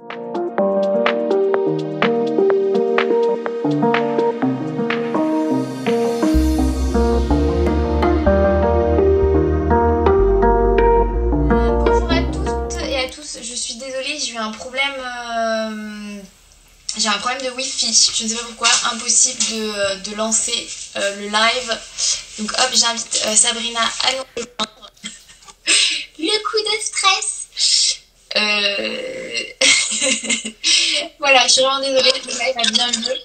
Bonjour à toutes et à tous, je suis désolée, j'ai eu un problème, j'ai un problème de wifi, je ne sais pas pourquoi, impossible de lancer le live. Donc hop, j'invite Sabrina à nous rejoindre. Le coup de stress. Voilà, je suis vraiment désolée, le live a bien mieux.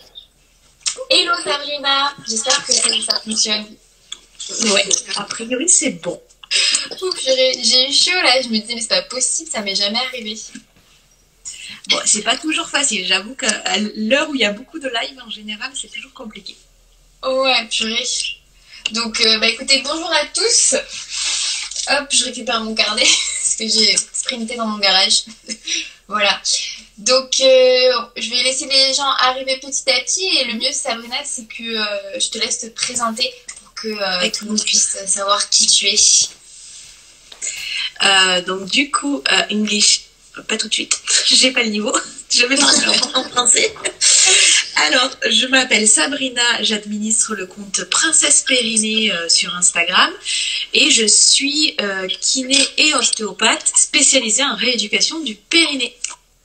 Hello Sabrina, j'espère que ça fonctionne. Ouais, a priori c'est bon. Ouh, j'ai eu chaud là, je me disais mais c'est pas possible, ça m'est jamais arrivé. Bon, c'est pas toujours facile, j'avoue qu'à l'heure où il y a beaucoup de live en général, c'est toujours compliqué. Ouais, purée. Donc, écoutez, bonjour à tous. Hop, je récupère mon carnet parce que j'ai sprinté dans mon garage. Voilà. Donc, je vais laisser les gens arriver petit à petit. Et le mieux, Sabrina, c'est que je te laisse te présenter pour que tout le monde puisse savoir qui tu es. Donc, du coup, English, pas tout de suite. J'ai pas le niveau. Je vais parler en français. Alors, je m'appelle Sabrina, j'administre le compte Princesse Périnée sur Instagram et je suis kiné et ostéopathe spécialisée en rééducation du périnée.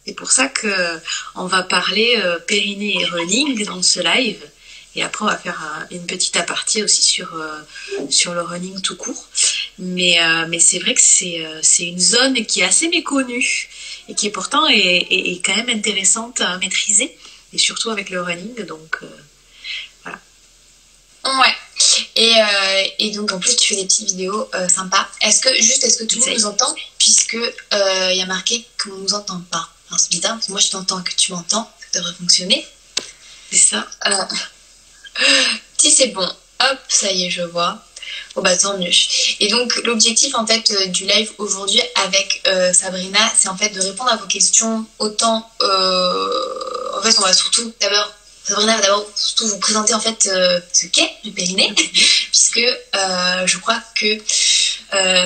C'est pour ça qu'on va parler périnée et running dans ce live. Et après, on va faire une petite aparté aussi sur le running tout court. Mais c'est vrai que c'est une zone qui est assez méconnue et qui pourtant est quand même intéressante à maîtriser. Et surtout avec le running, donc voilà. Ouais. Et donc en plus tu fais des petites vidéos sympas. Est-ce que tout le monde nous entend? Puisque il y a marqué qu'on ne nous entend pas. Alors c'est bizarre parce que moi je t'entends que tu m'entends, ça devrait fonctionner. C'est ça. Si c'est bon, hop, ça y est, je vois. Bon bah tant mieux. Et donc l'objectif en fait du live aujourd'hui avec Sabrina, c'est en fait de répondre à vos questions autant en fait on va surtout d'abord Sabrina va d'abord surtout vous présenter en fait ce qu'est le périnée puisque je crois que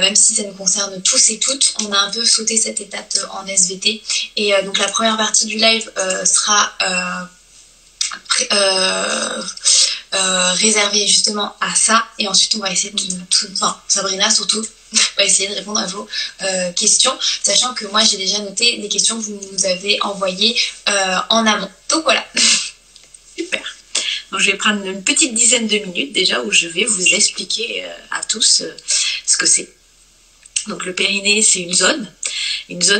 même si ça nous concerne tous et toutes, on a un peu sauté cette étape en SVT et donc la première partie du live sera réservé justement à ça et ensuite on va essayer Sabrina surtout va essayer de répondre à vos questions, sachant que moi j'ai déjà noté les questions que vous nous avez envoyées en amont, donc voilà. Super. Donc je vais prendre une petite dizaine de minutes déjà où je vais vous expliquer à tous ce que c'est. Donc le périnée, c'est une zone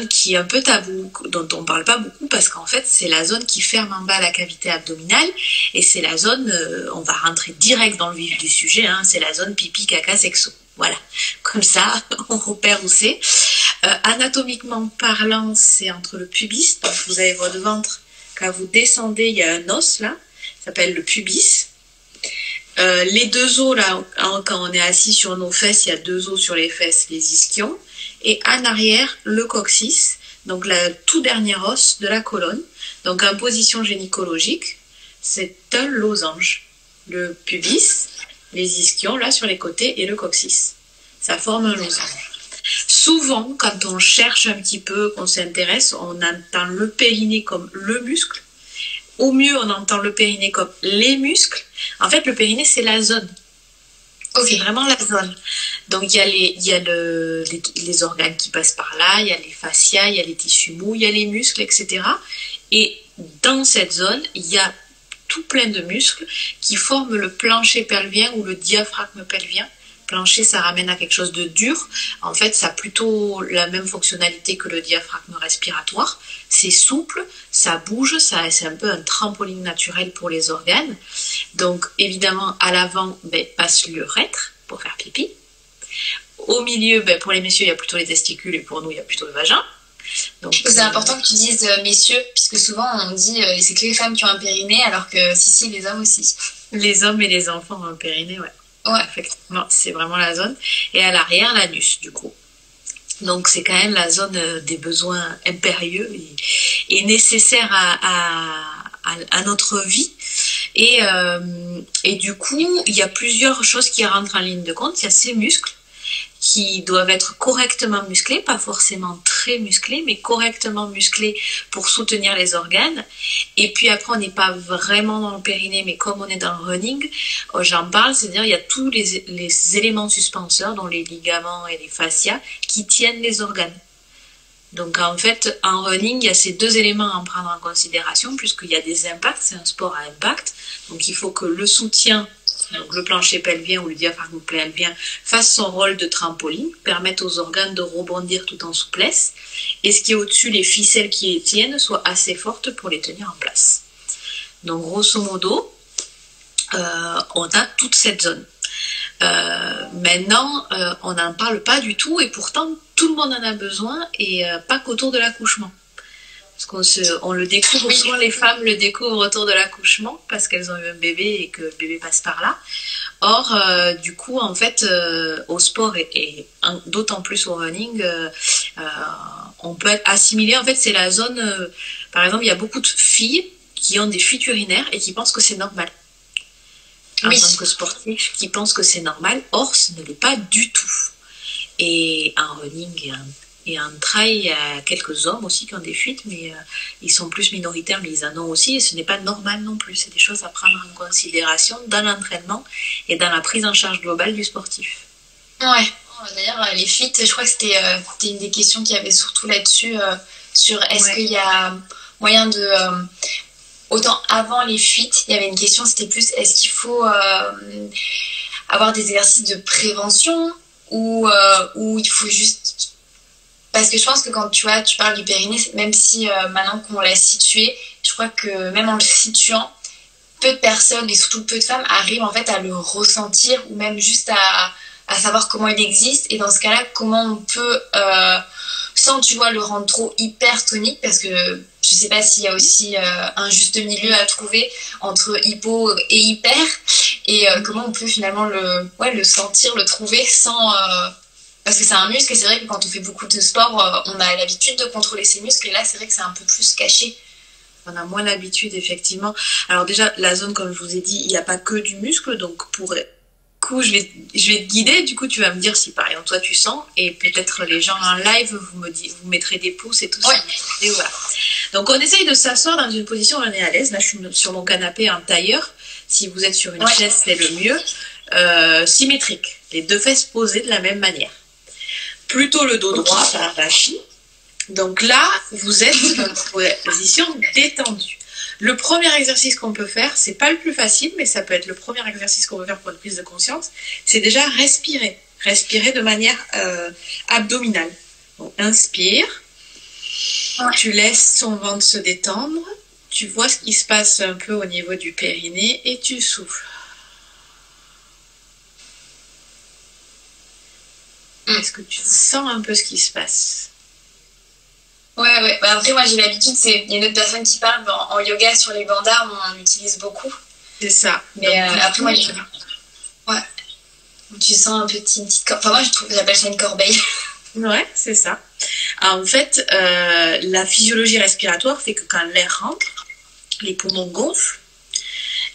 qui est un peu taboue, dont on ne parle pas beaucoup parce qu'en fait c'est la zone qui ferme en bas la cavité abdominale et c'est la zone, on va rentrer direct dans le vif du sujet, hein, c'est la zone pipi, caca, sexo. Voilà, comme ça on repère où c'est. Anatomiquement parlant, c'est entre le pubis, donc vous avez votre ventre, quand vous descendez il y a un os là, ça s'appelle le pubis. Les deux os là, quand on est assis sur nos fesses, il y a deux os sur les fesses, les ischions, et en arrière le coccyx, donc le tout dernier os de la colonne. Donc en position gynécologique, c'est un losange. Le pubis, les ischions là sur les côtés et le coccyx, ça forme un losange. Souvent, quand on cherche un petit peu, qu'on s'intéresse, on entend le périnée comme le muscle. Au mieux, on entend le périnée comme les muscles. En fait, le périnée, c'est la zone. Okay. C'est vraiment la zone. Donc, il y a les organes qui passent par là, il y a les fascias, il y a les tissus mous, il y a les muscles, etc. Et dans cette zone, il y a tout plein de muscles qui forment le plancher pelvien ou le diaphragme pelvien. Plancher, ça ramène à quelque chose de dur. En fait, ça a plutôt la même fonctionnalité que le diaphragme respiratoire. C'est souple, ça bouge, c'est un peu un trampoline naturel pour les organes. Donc, évidemment, à l'avant, passe l'urètre pour faire pipi. Au milieu, pour les messieurs, il y a plutôt les testicules et pour nous, il y a plutôt le vagin. Donc, c'est important que tu dises messieurs, puisque souvent on dit c'est que les femmes qui ont un périnée, alors que si, les hommes aussi. Les hommes et les enfants ont un périnée, ouais. Ouais. Effectivement, c'est vraiment la zone. Et à l'arrière, l'anus, du coup. Donc, c'est quand même la zone des besoins impérieux et nécessaires à notre vie. Et du coup, il y a plusieurs choses qui rentrent en ligne de compte. Il y a ces muscles qui doivent être correctement musclés, pas forcément très musclés, mais correctement musclés pour soutenir les organes. Et puis après, on n'est pas vraiment dans le périnée, mais comme on est dans le running, j'en parle, c'est-à-dire il y a tous les éléments suspenseurs, dont les ligaments et les fascias, qui tiennent les organes. Donc en fait, en running, il y a ces deux éléments à prendre en considération, puisqu'il y a des impacts, c'est un sport à impact, donc il faut que le soutien, donc le plancher pelvien ou le diaphragme pelvien, fasse son rôle de trampoline, permette aux organes de rebondir tout en souplesse, et ce qui est au-dessus, les ficelles qui les tiennent, soient assez fortes pour les tenir en place. Donc grosso modo, on a toute cette zone. Maintenant, on n'en parle pas du tout, et pourtant tout le monde en a besoin, et pas qu'autour de l'accouchement. Parce qu'on le découvre, souvent les femmes le découvrent autour de l'accouchement parce qu'elles ont eu un bébé et que le bébé passe par là. Or, du coup, en fait, au sport et d'autant plus au running, on peut être assimilé. En fait, c'est la zone. Par exemple, il y a beaucoup de filles qui ont des fuites urinaires et qui pensent que c'est normal. En tant que sportif, qui pensent que c'est normal. Or, ce ne l'est pas du tout. Et en running et en trail, il y a quelques hommes aussi qui ont des fuites, mais ils sont plus minoritaires, mais ils en ont aussi, et ce n'est pas normal non plus. C'est des choses à prendre en considération dans l'entraînement et dans la prise en charge globale du sportif. Ouais, d'ailleurs, les fuites, je crois que c'était une des questions qu'il y avait surtout là-dessus, sur est-ce qu'il y a moyen de... autant avant les fuites, il y avait une question, c'était plus est-ce qu'il faut avoir des exercices de prévention ou il faut juste... Parce que je pense que quand tu parles du périnée, même si maintenant qu'on l'a situé, je crois que même en le situant, peu de personnes et surtout peu de femmes arrivent en fait à le ressentir ou même juste à savoir comment il existe. Et dans ce cas-là, comment on peut, sans le rendre trop hyper tonique, parce que je sais pas s'il y a aussi un juste milieu à trouver entre hypo et hyper, et comment on peut finalement le sentir, le trouver sans... Parce que c'est un muscle et c'est vrai que quand on fait beaucoup de sport, on a l'habitude de contrôler ses muscles et là c'est vrai que c'est un peu plus caché. On a moins l'habitude effectivement. Alors déjà la zone comme je vous ai dit, il n'y a pas que du muscle, donc pour coup je vais te guider, du coup tu vas me dire si par exemple toi tu sens et peut-être les gens en live vous mettrez des pouces et tout ça. Et voilà. Donc on essaye de s'asseoir dans une position où on est à l'aise. Là je suis sur mon canapé en tailleur. Si vous êtes sur une chaise c'est le mieux. Symétrique, les deux fesses posées de la même manière. Plutôt le dos droit, pas arraché. Donc là, vous êtes dans une position détendue. Le premier exercice qu'on peut faire, c'est pas le plus facile, mais ça peut être le premier exercice qu'on peut faire pour une prise de conscience, c'est déjà respirer. Respirer de manière abdominale. Donc, inspire, tu laisses ton ventre se détendre, tu vois ce qui se passe un peu au niveau du périnée et tu souffles. Est-ce que tu sens un peu ce qui se passe? Ouais. Bah après, moi, j'ai l'habitude, il y a une autre personne qui parle en yoga sur les bandards, on l'utilise beaucoup. C'est ça. Mais après, moi, tu sens un petit... une petite... Enfin, moi, j'appelle ça une corbeille. Ouais, c'est ça. Alors, en fait, la physiologie respiratoire fait que quand l'air rentre, les poumons gonflent.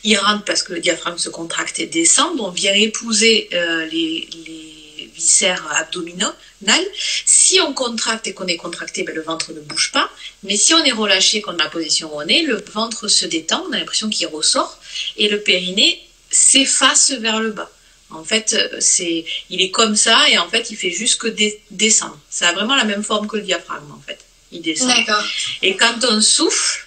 Ils rentrent parce que le diaphragme se contracte et descend. On vient épouser les viscères abdominaux. Si on contracte et qu'on est contracté, le ventre ne bouge pas. Mais si on est relâché, qu'on a la position où on est, le ventre se détend, on a l'impression qu'il ressort et le périnée s'efface vers le bas. En fait, il est comme ça et en fait, il fait juste que descendre. Ça a vraiment la même forme que le diaphragme, en fait. Il descend. D'accord. Et quand on souffle,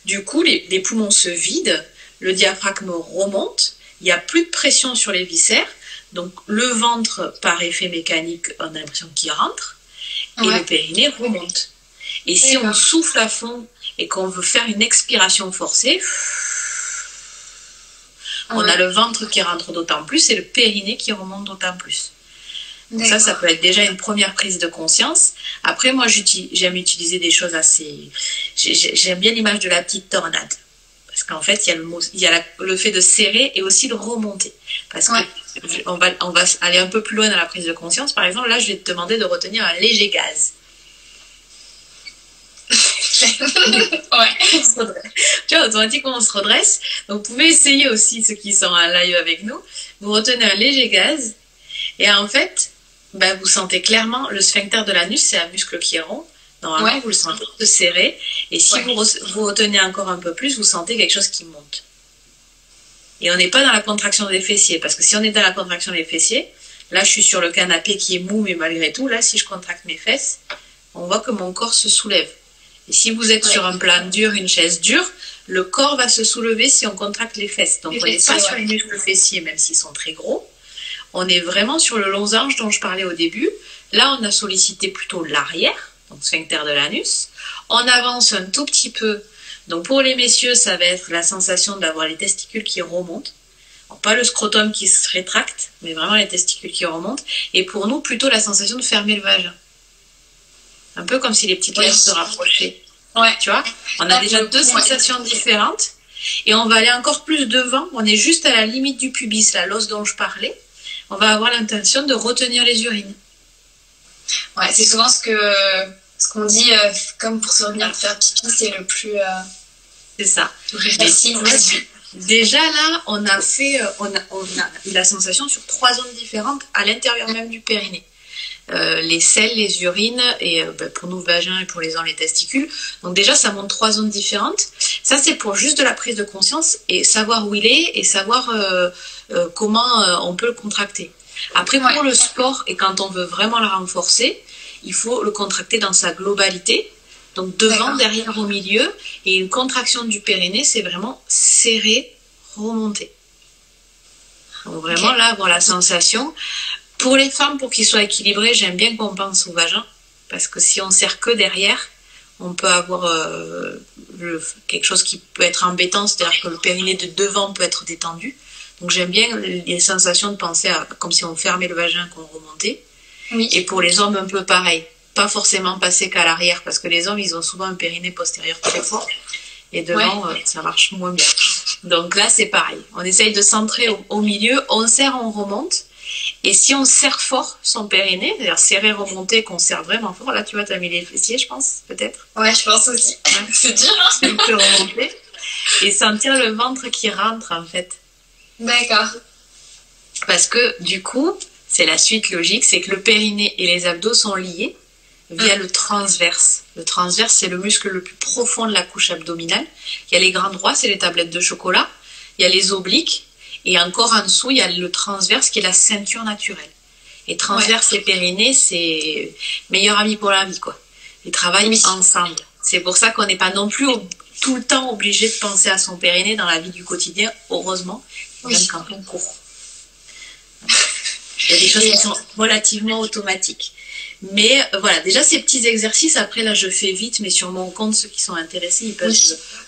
du coup, les poumons se vident, le diaphragme remonte, il n'y a plus de pression sur les viscères. Donc, le ventre, par effet mécanique, on a l'impression qu'il rentre et le périnée remonte. Et si on souffle à fond et qu'on veut faire une expiration forcée, on a le ventre qui rentre d'autant plus et le périnée qui remonte d'autant plus. Donc ça peut être déjà une première prise de conscience. Après, moi, j'aime utiliser des choses assez... J'aime bien l'image de la petite tornade. Parce qu'en fait, il y a le fait de serrer et aussi de remonter. Parce que on va aller un peu plus loin dans la prise de conscience. Par exemple, là, je vais te demander de retenir un léger gaz. Tu vois, automatiquement, on se redresse. Donc, vous pouvez essayer aussi, ceux qui sont en live avec nous. Vous retenez un léger gaz. Et en fait, ben, vous sentez clairement le sphincter de l'anus, c'est un muscle qui est rond. Normalement, vous le sentez se serrer. Et si vous retenez encore un peu plus, vous sentez quelque chose qui monte. Et on n'est pas dans la contraction des fessiers. Parce que si on est dans la contraction des fessiers, là, je suis sur le canapé qui est mou, mais malgré tout, là, si je contracte mes fesses, on voit que mon corps se soulève. Et si vous êtes sur un plan dur, une chaise dure, le corps va se soulever si on contracte les fesses. Donc, on n'est pas sur les muscles fessiers, même s'ils sont très gros. On est vraiment sur le losange dont je parlais au début. Là, on a sollicité plutôt l'arrière, donc sphincter de l'anus. On avance un tout petit peu. Donc, pour les messieurs, ça va être la sensation d'avoir les testicules qui remontent. Alors, pas le scrotum qui se rétracte, mais vraiment les testicules qui remontent. Et pour nous, plutôt la sensation de fermer le vagin. Un peu comme si les petites lèvres se rapprochaient. Tu vois, on a déjà deux sensations différentes. Et on va aller encore plus devant. On est juste à la limite du pubis, là, l'os dont je parlais. On va avoir l'intention de retenir les urines. Ouais, c'est souvent ce qu'on dit, comme pour se revenir faire pipi, c'est le plus... C'est ça. Facile. Déjà là, on a eu la sensation sur 3 zones différentes à l'intérieur même du périnée. Les selles, les urines et pour nous le vagin et pour les hommes les testicules. Donc déjà ça montre 3 zones différentes. Ça c'est pour juste de la prise de conscience et savoir où il est et savoir comment on peut le contracter. Après pour le sport et quand on veut vraiment le renforcer, il faut le contracter dans sa globalité. Donc devant, derrière, au milieu. Et une contraction du périnée, c'est vraiment serrer, remonter. Donc vraiment là, avoir la sensation. Pour les femmes, pour qu'ils soient équilibrés, j'aime bien qu'on pense au vagin. Parce que si on serre que derrière, on peut avoir quelque chose qui peut être embêtant. C'est-à-dire que le périnée de devant peut être détendu. Donc j'aime bien les sensations de penser à comme si on fermait le vagin, qu'on remontait. Oui. Et pour les hommes, un peu pareil. Pas forcément passer qu'à l'arrière, parce que les hommes, ils ont souvent un périnée postérieur très fort. Et devant, ça marche moins bien. Donc là, c'est pareil. On essaye de centrer au milieu, on serre, on remonte. Et si on serre fort son périnée, c'est-à-dire serrer, remonter, qu'on serre vraiment fort, là, tu vois, t'as mis les fessiers, je pense, peut-être. Ouais, je pense aussi. C'est dur, hein. C'est plus remonter. Et sentir le ventre qui rentre, en fait. D'accord. Parce que, du coup, c'est la suite logique, c'est que le périnée et les abdos sont liés via le transverse. Le transverse, c'est le muscle le plus profond de la couche abdominale. Il y a les grands droits, c'est les tablettes de chocolat. Il y a les obliques. Et encore en dessous, il y a le transverse qui est la ceinture naturelle. Et transverse et périnée, c'est meilleur ami pour la vie, quoi. Ils travaillent ensemble. C'est pour ça qu'on n'est pas non plus tout le temps obligé de penser à son périnée dans la vie du quotidien, heureusement, même quand on court. Il y a des choses qui sont relativement automatiques. Mais voilà, déjà ces petits exercices, après là je fais vite, mais sur mon compte, ceux qui sont intéressés, ils peuvent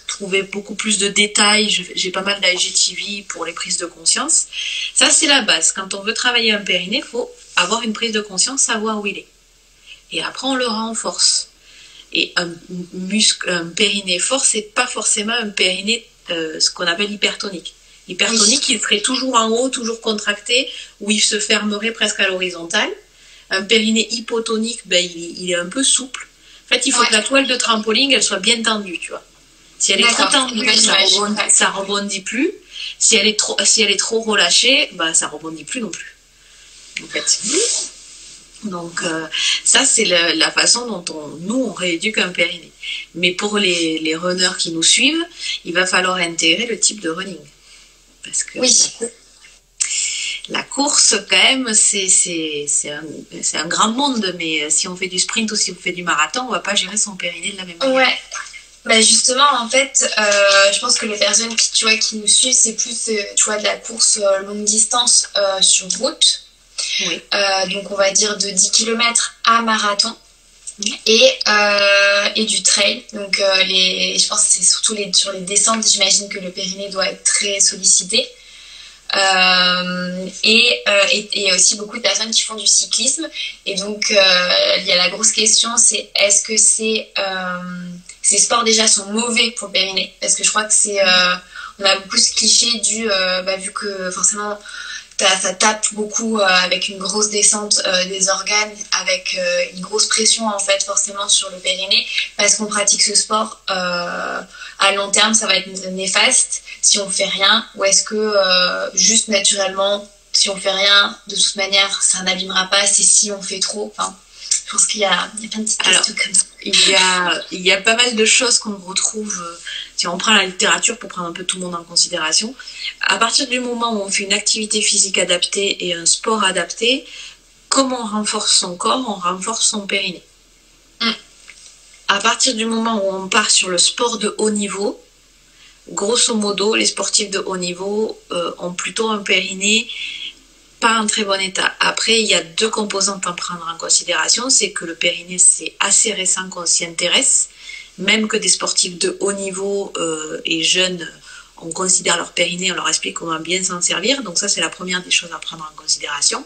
trouver beaucoup plus de détails. J'ai pas mal d'IGTV pour les prises de conscience. Ça c'est la base. Quand on veut travailler un périnée, il faut avoir une prise de conscience, savoir où il est. Et après on le renforce. Et un périnée fort, c'est pas forcément un périnée, ce qu'on appelle hypertonique. Hypertonique, il serait toujours en haut, toujours contracté, où il se fermerait presque à l'horizontale. Un périnée hypotonique, il est un peu souple. En fait, il faut que la toile de trampoline, elle soit bien tendue, tu vois. Si elle est trop tendue, ça rebondit plus. Si elle est trop relâchée, ça rebondit plus non plus. En fait. Donc, ça, c'est la façon dont on rééduque un périnée. Mais pour les runners qui nous suivent, il va falloir intégrer le type de running. Parce que la course, quand même, c'est un grand monde, mais si on fait du sprint ou si on fait du marathon, on ne va pas gérer son périnée de la même manière. Ouais. Justement, en fait, je pense que les personnes qui nous suivent, c'est plus de la course longue distance sur route. Oui. Donc, on va dire de 10 km à marathon. Et du trail. Donc, je pense que c'est surtout sur les descentes, j'imagine que le périnée doit être très sollicité. Et aussi beaucoup de personnes qui font du cyclisme. Et donc, il y a la grosse question, c'est est-ce que ces sports déjà sont mauvais pour le périnée? Parce que je crois que on a beaucoup ce cliché vu que forcément ça tape beaucoup avec une grosse descente des organes, avec une grosse pression en fait forcément sur le périnée, parce qu'on pratique ce sport à long terme, ça va être néfaste si on fait rien, ou est-ce que juste naturellement si on fait rien, de toute manière, ça n'abîmera pas. C'est si on fait trop. Enfin, je pense qu'il y a plein de petites questions comme ça. Il y a pas mal de choses qu'on retrouve, si on prend la littérature pour prendre un peu tout le monde en considération. À partir du moment où on fait une activité physique adaptée et un sport adapté, comme on renforce son corps, on renforce son périnée. À partir du moment où on part sur le sport de haut niveau, grosso modo, les sportifs de haut niveau ont plutôt un périnée pas en très bon état. Après, il y a deux composantes à prendre en considération. C'est que le périnée, c'est assez récent qu'on s'y intéresse. Même que des sportifs de haut niveau et jeunes, on considère leur périnée, on leur explique comment bien s'en servir. Donc ça, c'est la première des choses à prendre en considération.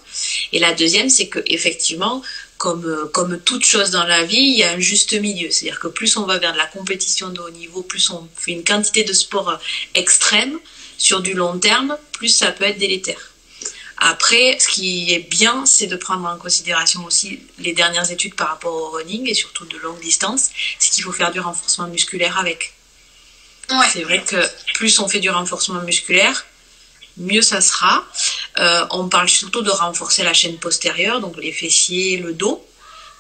Et la deuxième, c'est que effectivement, comme toute chose dans la vie, il y a un juste milieu. C'est-à-dire que plus on va vers de la compétition de haut niveau, plus on fait une quantité de sport extrême sur du long terme, plus ça peut être délétère. Après, ce qui est bien, c'est de prendre en considération aussi les dernières études par rapport au running et surtout de longue distance, c'est qu'il faut faire du renforcement musculaire avec. Ouais. C'est vrai que plus on fait du renforcement musculaire, mieux ça sera. On parle surtout de renforcer la chaîne postérieure, donc les fessiers, le dos,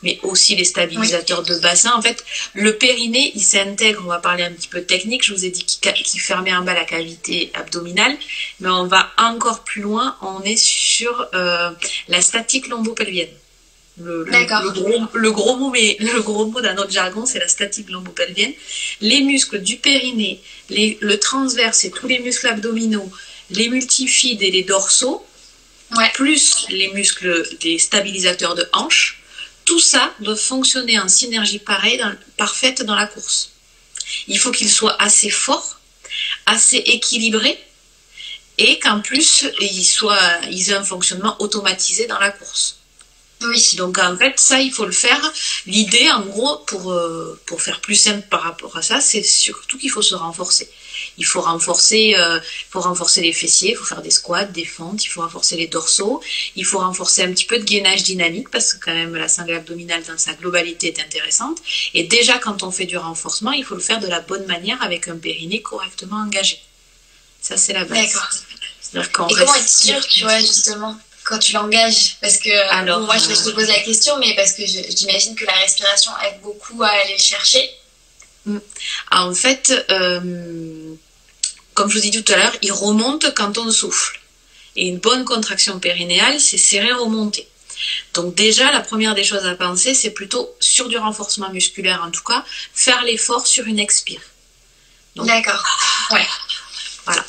mais aussi les stabilisateurs de bassin. En fait, le périnée, il s'intègre, on va parler un petit peu technique, je vous ai dit qu'il fermait en bas la cavité abdominale, mais on va encore plus loin, on est sur la statique lombo-pelvienne. Le gros mot dans notre jargon, c'est la statique lombo-pelvienne. Les muscles du périnée, le transverse et tous les muscles abdominaux, les multifides et les dorsaux, plus les muscles des stabilisateurs de hanches, tout ça doit fonctionner en synergie parfaite dans la course. Il faut qu'il soit assez fort, assez équilibré et qu'en plus, ils aient un fonctionnement automatisé dans la course. Oui. Donc en fait, ça, il faut le faire. L'idée, en gros, pour faire plus simple par rapport à ça, c'est surtout qu'il faut se renforcer. Il faut renforcer les fessiers, il faut faire des squats, des fentes, il faut renforcer les dorsaux, il faut renforcer un petit peu de gainage dynamique parce que quand même la sangle abdominale dans sa globalité est intéressante. Et déjà quand on fait du renforcement, il faut le faire de la bonne manière avec un périnée correctement engagé. Ça c'est la base. D'accord. Et comment être sûr, tu vois, justement, quand tu l'engages? Parce que moi je te pose la question, mais parce que j'imagine que la respiration aide beaucoup à aller le chercher. En fait, comme je vous dis tout à l'heure, il remonte quand on souffle. Et une bonne contraction périnéale, c'est serrer, remonter. Donc déjà, la première des choses à penser, c'est plutôt sur du renforcement musculaire, en tout cas, faire l'effort sur une expire. D'accord. Ouais. Voilà.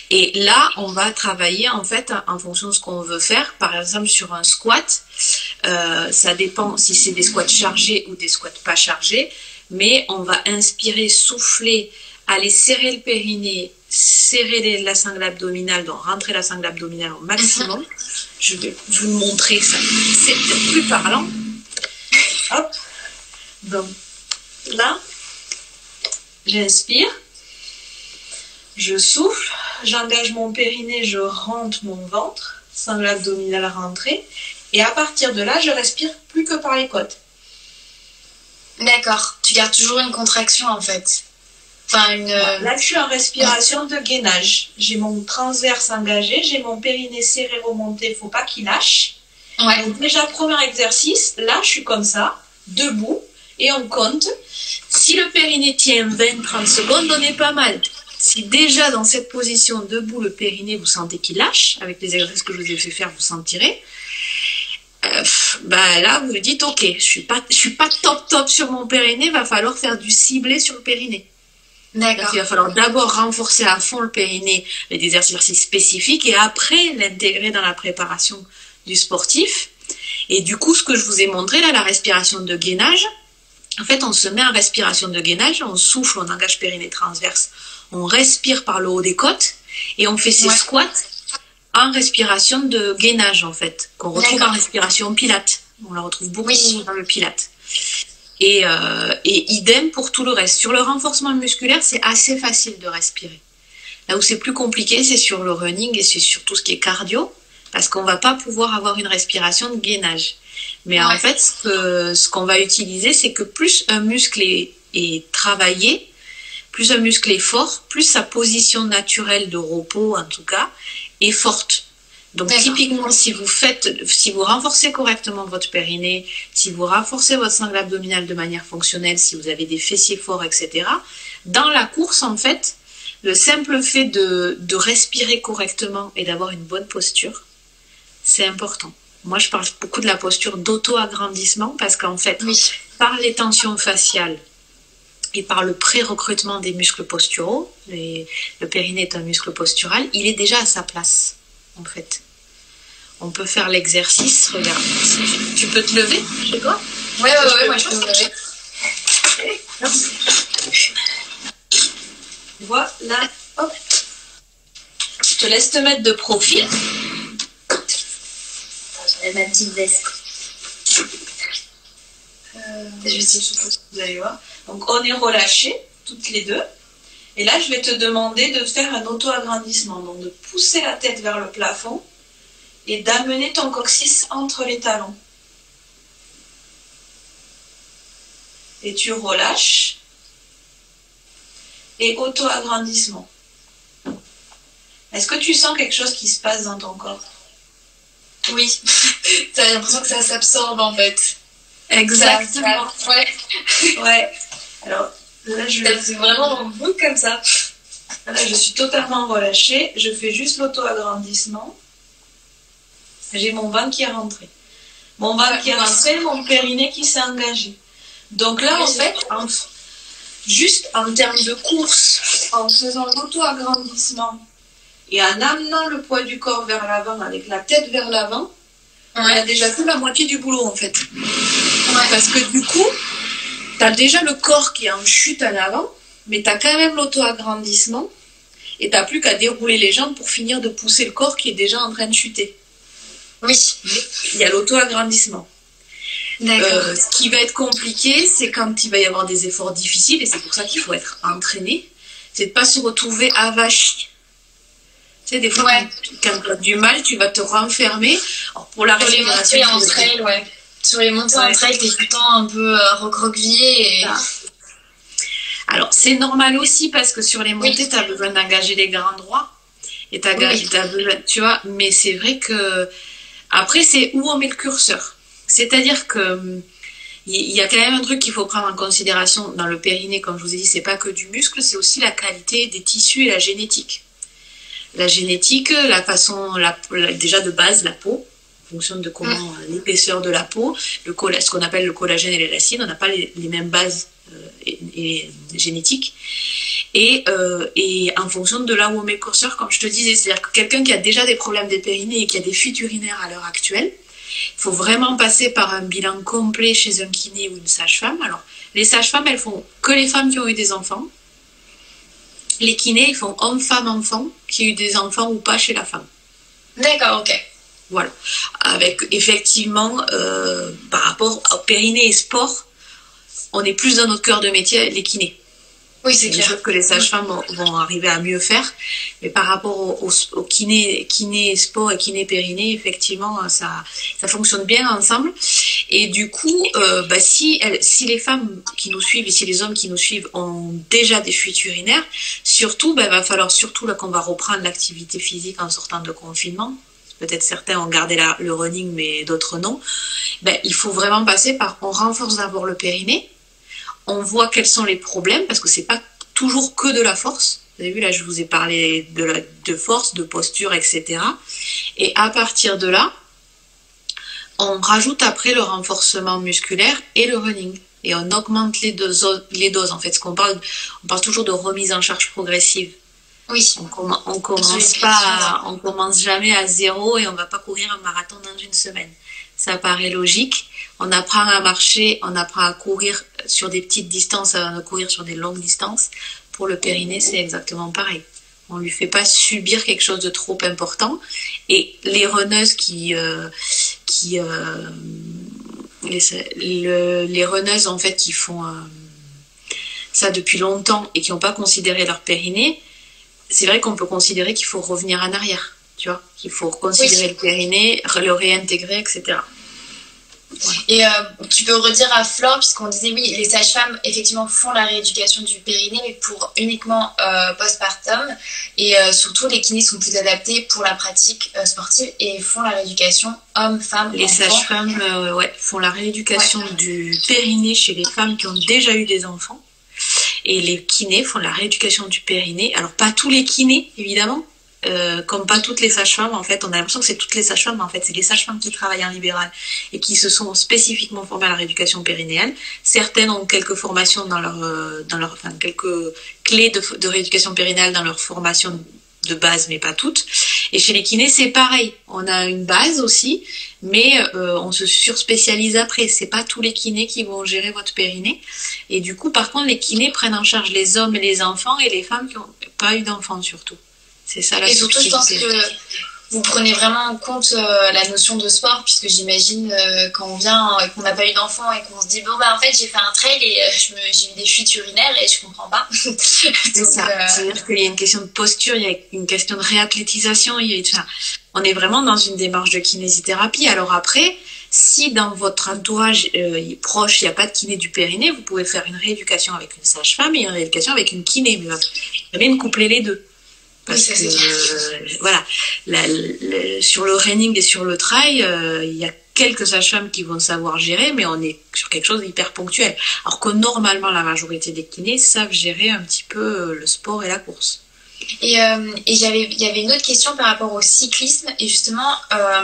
Et là, on va travailler en fait en fonction de ce qu'on veut faire. Par exemple, sur un squat, ça dépend si c'est des squats chargés ou des squats pas chargés. Mais on va inspirer, souffler, aller serrer le périnée, serrer la sangle abdominale, donc rentrer la sangle abdominale au maximum. Je vais vous montrer ça, c'est peut-être plus parlant. Hop. Donc là, j'inspire, je souffle, j'engage mon périnée, je rentre mon ventre, sangle abdominale rentrée, et à partir de là, je respire plus que par les côtes. D'accord, tu gardes toujours une contraction en fait. Enfin, Là, je suis en respiration de gainage. J'ai mon transverse engagé, j'ai mon périnée serré, remonté, il ne faut pas qu'il lâche. Ouais. Donc déjà, premier exercice, là, je suis comme ça, debout, et on compte. Si le périnée tient 20-30 secondes, on est pas mal. Si déjà dans cette position debout, le périnée, vous sentez qu'il lâche, avec les exercices que je vous ai fait faire, vous sentirez. Là vous dites ok, je suis pas top sur mon périnée, va falloir faire du ciblé sur le périnée. D'accord. Il va falloir d'abord renforcer à fond le périnée avec des exercices spécifiques et après l'intégrer dans la préparation du sportif. Et du coup, ce que je vous ai montré là, la respiration de gainage, en fait on se met en respiration de gainage, on souffle, on engage périnée transverse, on respire par le haut des côtes et on fait ses squats en respiration de gainage en fait, qu'on retrouve en respiration pilate. On la retrouve beaucoup dans le pilate. Et idem pour tout le reste. Sur le renforcement musculaire, c'est assez facile de respirer. Là où c'est plus compliqué, c'est sur le running et c'est sur tout ce qui est cardio, parce qu'on va pas pouvoir avoir une respiration de gainage. Mais en fait, ce qu'on va utiliser, c'est que plus un muscle est travaillé, plus un muscle est fort, plus sa position naturelle de repos, en tout cas, est forte. Donc typiquement, si vous renforcez correctement votre périnée, si vous renforcez votre sangle abdominale de manière fonctionnelle, si vous avez des fessiers forts, etc., dans la course, en fait, le simple fait de respirer correctement et d'avoir une bonne posture, c'est important. Moi, je parle beaucoup de la posture d'auto-agrandissement parce qu'en fait, par les tensions faciales et par le pré-recrutement des muscles posturaux, le périnée est un muscle postural, il est déjà à sa place, en fait. On peut faire l'exercice, regarde, tu peux te lever chez toi? Ouais, moi je peux me lever. Merci. Voilà, hop. Je te laisse te mettre de profil. J'enlève ma petite veste. Je vais essayer de se vous allez voir. Donc on est relâchés, toutes les deux. Et là, je vais te demander de faire un auto-agrandissement. Donc de pousser la tête vers le plafond et d'amener ton coccyx entre les talons. Et tu relâches. Et auto-agrandissement. Est-ce que tu sens quelque chose qui se passe dans ton corps? Oui. T'as l'impression que ça s'absorbe en fait. Exactement. Ouais. Alors, là, c'est vraiment un bouc comme ça. Là, je suis totalement relâchée. Je fais juste l'auto-agrandissement. J'ai mon ventre qui est rentré. Mon ventre qui est rentré, mon périnée qui s'est engagé. Donc là, en fait, juste en termes de course, en faisant l'auto-agrandissement et en amenant le poids du corps vers l'avant, avec la tête vers l'avant, on a déjà fait la moitié du boulot, en fait. Parce que du coup, tu as déjà le corps qui est en chute en avant, mais tu as quand même l'auto-agrandissement et tu n'as plus qu'à dérouler les jambes pour finir de pousser le corps qui est déjà en train de chuter. Oui. Il y a l'auto-agrandissement. Ce qui va être compliqué, c'est quand il va y avoir des efforts difficiles, et c'est pour ça qu'il faut être entraîné, c'est de ne pas se retrouver avachi. Tu sais, des fois, quand tu as du mal, tu vas te renfermer. Alors, pour la respiration, sur les montées entre elles, tu es tout le temps un peu recroquevillé. Et... Alors, c'est normal aussi parce que sur les montées, tu as besoin d'engager les grands droits. Et t'as besoin, tu vois, mais c'est vrai que après, c'est où on met le curseur. C'est-à-dire que il y a quand même un truc qu'il faut prendre en considération dans le périnée, comme je vous ai dit, c'est pas que du muscle, c'est aussi la qualité des tissus et la génétique. La génétique, la façon, déjà de base, la peau, en fonction de comment l'épaisseur de la peau, ce qu'on appelle le collagène et l'élastine, on n'a pas les mêmes bases génétiques. Et en fonction de là où on met le curseur, comme je te disais, c'est-à-dire que quelqu'un qui a déjà des problèmes des périnées et qui a des fuites urinaires à l'heure actuelle, il faut vraiment passer par un bilan complet chez un kiné ou une sage-femme. Alors, les sages-femmes, elles font que les femmes qui ont eu des enfants. Les kinés, ils font homme, femme, enfant, qui ont eu des enfants ou pas chez la femme. D'accord, ok. Voilà. Avec, effectivement, par rapport au périnée et sport, on est plus dans notre cœur de métier, les kinés. Oui, c'est clair. Que les sages-femmes vont arriver à mieux faire. Mais par rapport au kiné sport et kiné périnée, effectivement, ça fonctionne bien ensemble. Et du coup, si les femmes qui nous suivent et si les hommes qui nous suivent ont déjà des fuites urinaires, surtout, va falloir surtout là qu'on va reprendre l'activité physique en sortant de confinement. Peut-être certains ont gardé le running, mais d'autres non. Il faut vraiment passer par, on renforce d'abord le périnée. On voit quels sont les problèmes, parce que c'est pas toujours que de la force. Vous avez vu, là, je vous ai parlé de force, de posture, etc. Et à partir de là, on rajoute après le renforcement musculaire et le running. Et on augmente les doses. En fait, on parle toujours de remise en charge progressive. Oui. On commence jamais à zéro et on va pas courir un marathon dans une semaine. Ça paraît logique. On apprend à marcher, on apprend à courir sur des petites distances avant de courir sur des longues distances. Pour le périnée, c'est exactement pareil. On lui fait pas subir quelque chose de trop important. Et les runneuses les runneuses en fait qui font ça depuis longtemps et qui n'ont pas considéré leur périnée, c'est vrai qu'on peut considérer qu'il faut revenir en arrière, tu vois, qu'il faut considérer le périnée, le réintégrer, etc. Voilà. Et tu peux redire à Flore, puisqu'on disait oui, les sages-femmes effectivement font la rééducation du périnée, mais pour uniquement postpartum. Et surtout, les kinés sont plus adaptés pour la pratique sportive et font la rééducation hommes, femmes, les sages-femmes font la rééducation du périnée chez les femmes qui ont déjà eu des enfants. Et les kinés font la rééducation du périnée. Alors, pas tous les kinés, évidemment. Comme pas toutes les sages-femmes, en fait, on a l'impression que c'est toutes les sages-femmes, mais en fait, c'est les sages-femmes qui travaillent en libéral et qui se sont spécifiquement formées à la rééducation périnéale. Certaines ont quelques formations quelques clés de rééducation périnéale dans leur formation de base, mais pas toutes. Et chez les kinés, c'est pareil. On a une base aussi, mais on se surspécialise après. C'est pas tous les kinés qui vont gérer votre périnée. Et du coup, par contre, les kinés prennent en charge les hommes et les enfants et les femmes qui n'ont pas eu d'enfants surtout. C'est ça la subtilité. Et surtout, je pense que vous prenez vraiment en compte la notion de sport, puisque j'imagine quand on vient et qu'on n'a pas eu d'enfant et qu'on se dit bon bah en fait j'ai fait un trail et j'ai eu des fuites urinaires et je comprends pas. C'est ça. C'est-à-dire qu'il y a une question de posture, il y a une question de réathlétisation, on est vraiment dans une démarche de kinésithérapie. Alors après, si dans votre entourage proche, il n'y a pas de kiné du périnée, vous pouvez faire une rééducation avec une sage-femme et une rééducation avec une kiné. Mais vous avez bien coupler les deux. Parce que, voilà, sur le running et sur le trail, il y a quelques sages-femmes qui vont savoir gérer, mais on est sur quelque chose d'hyper ponctuel. Alors que normalement, la majorité des kinés savent gérer un petit peu le sport et la course. Et il y avait une autre question par rapport au cyclisme. Et justement,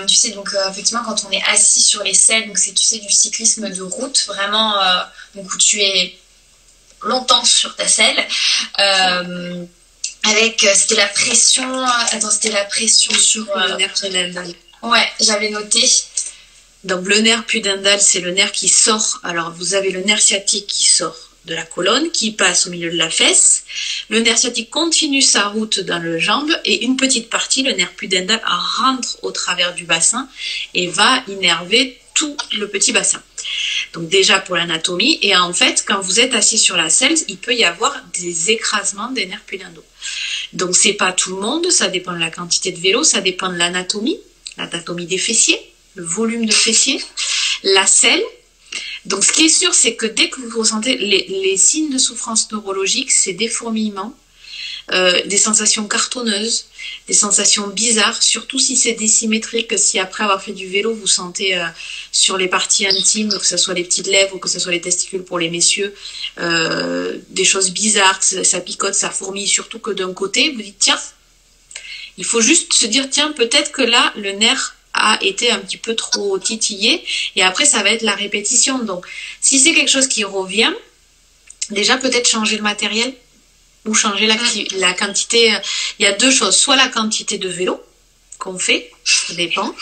tu sais, donc effectivement, quand on est assis sur les selles, donc c'est, tu sais, du cyclisme de route, vraiment, donc où tu es longtemps sur ta selle. C'était la pression sur le nerf pudendal. Ouais, j'avais noté. Donc le nerf pudendal, c'est le nerf qui sort. Alors vous avez le nerf sciatique qui sort de la colonne, qui passe au milieu de la fesse. Le nerf sciatique continue sa route dans le jambe et une petite partie, le nerf pudendal, rentre au travers du bassin et va innerver tout le petit bassin. Donc déjà pour l'anatomie, et en fait quand vous êtes assis sur la selle, il peut y avoir des écrasements des nerfs pudendaux. Donc c'est pas tout le monde, ça dépend de la quantité de vélo, ça dépend de l'anatomie des fessiers, le volume de fessiers, la selle. Donc ce qui est sûr, c'est que dès que vous ressentez les signes de souffrance neurologique, c'est des fourmillements, des sensations cartonneuses, des sensations bizarres, surtout si c'est désymétrique, si après avoir fait du vélo, vous sentez sur les parties intimes, que ce soit les petites lèvres ou que ce soit les testicules pour les messieurs, des choses bizarres, ça picote, ça fourmille, surtout que d'un côté, vous dites tiens, il faut juste se dire tiens, peut-être que là, le nerf a été un petit peu trop titillé, et après ça va être la répétition. Donc si c'est quelque chose qui revient, déjà peut-être changer le matériel ou changer la quantité. Il y a deux choses, soit la quantité de vélo qu'on fait, ça dépend,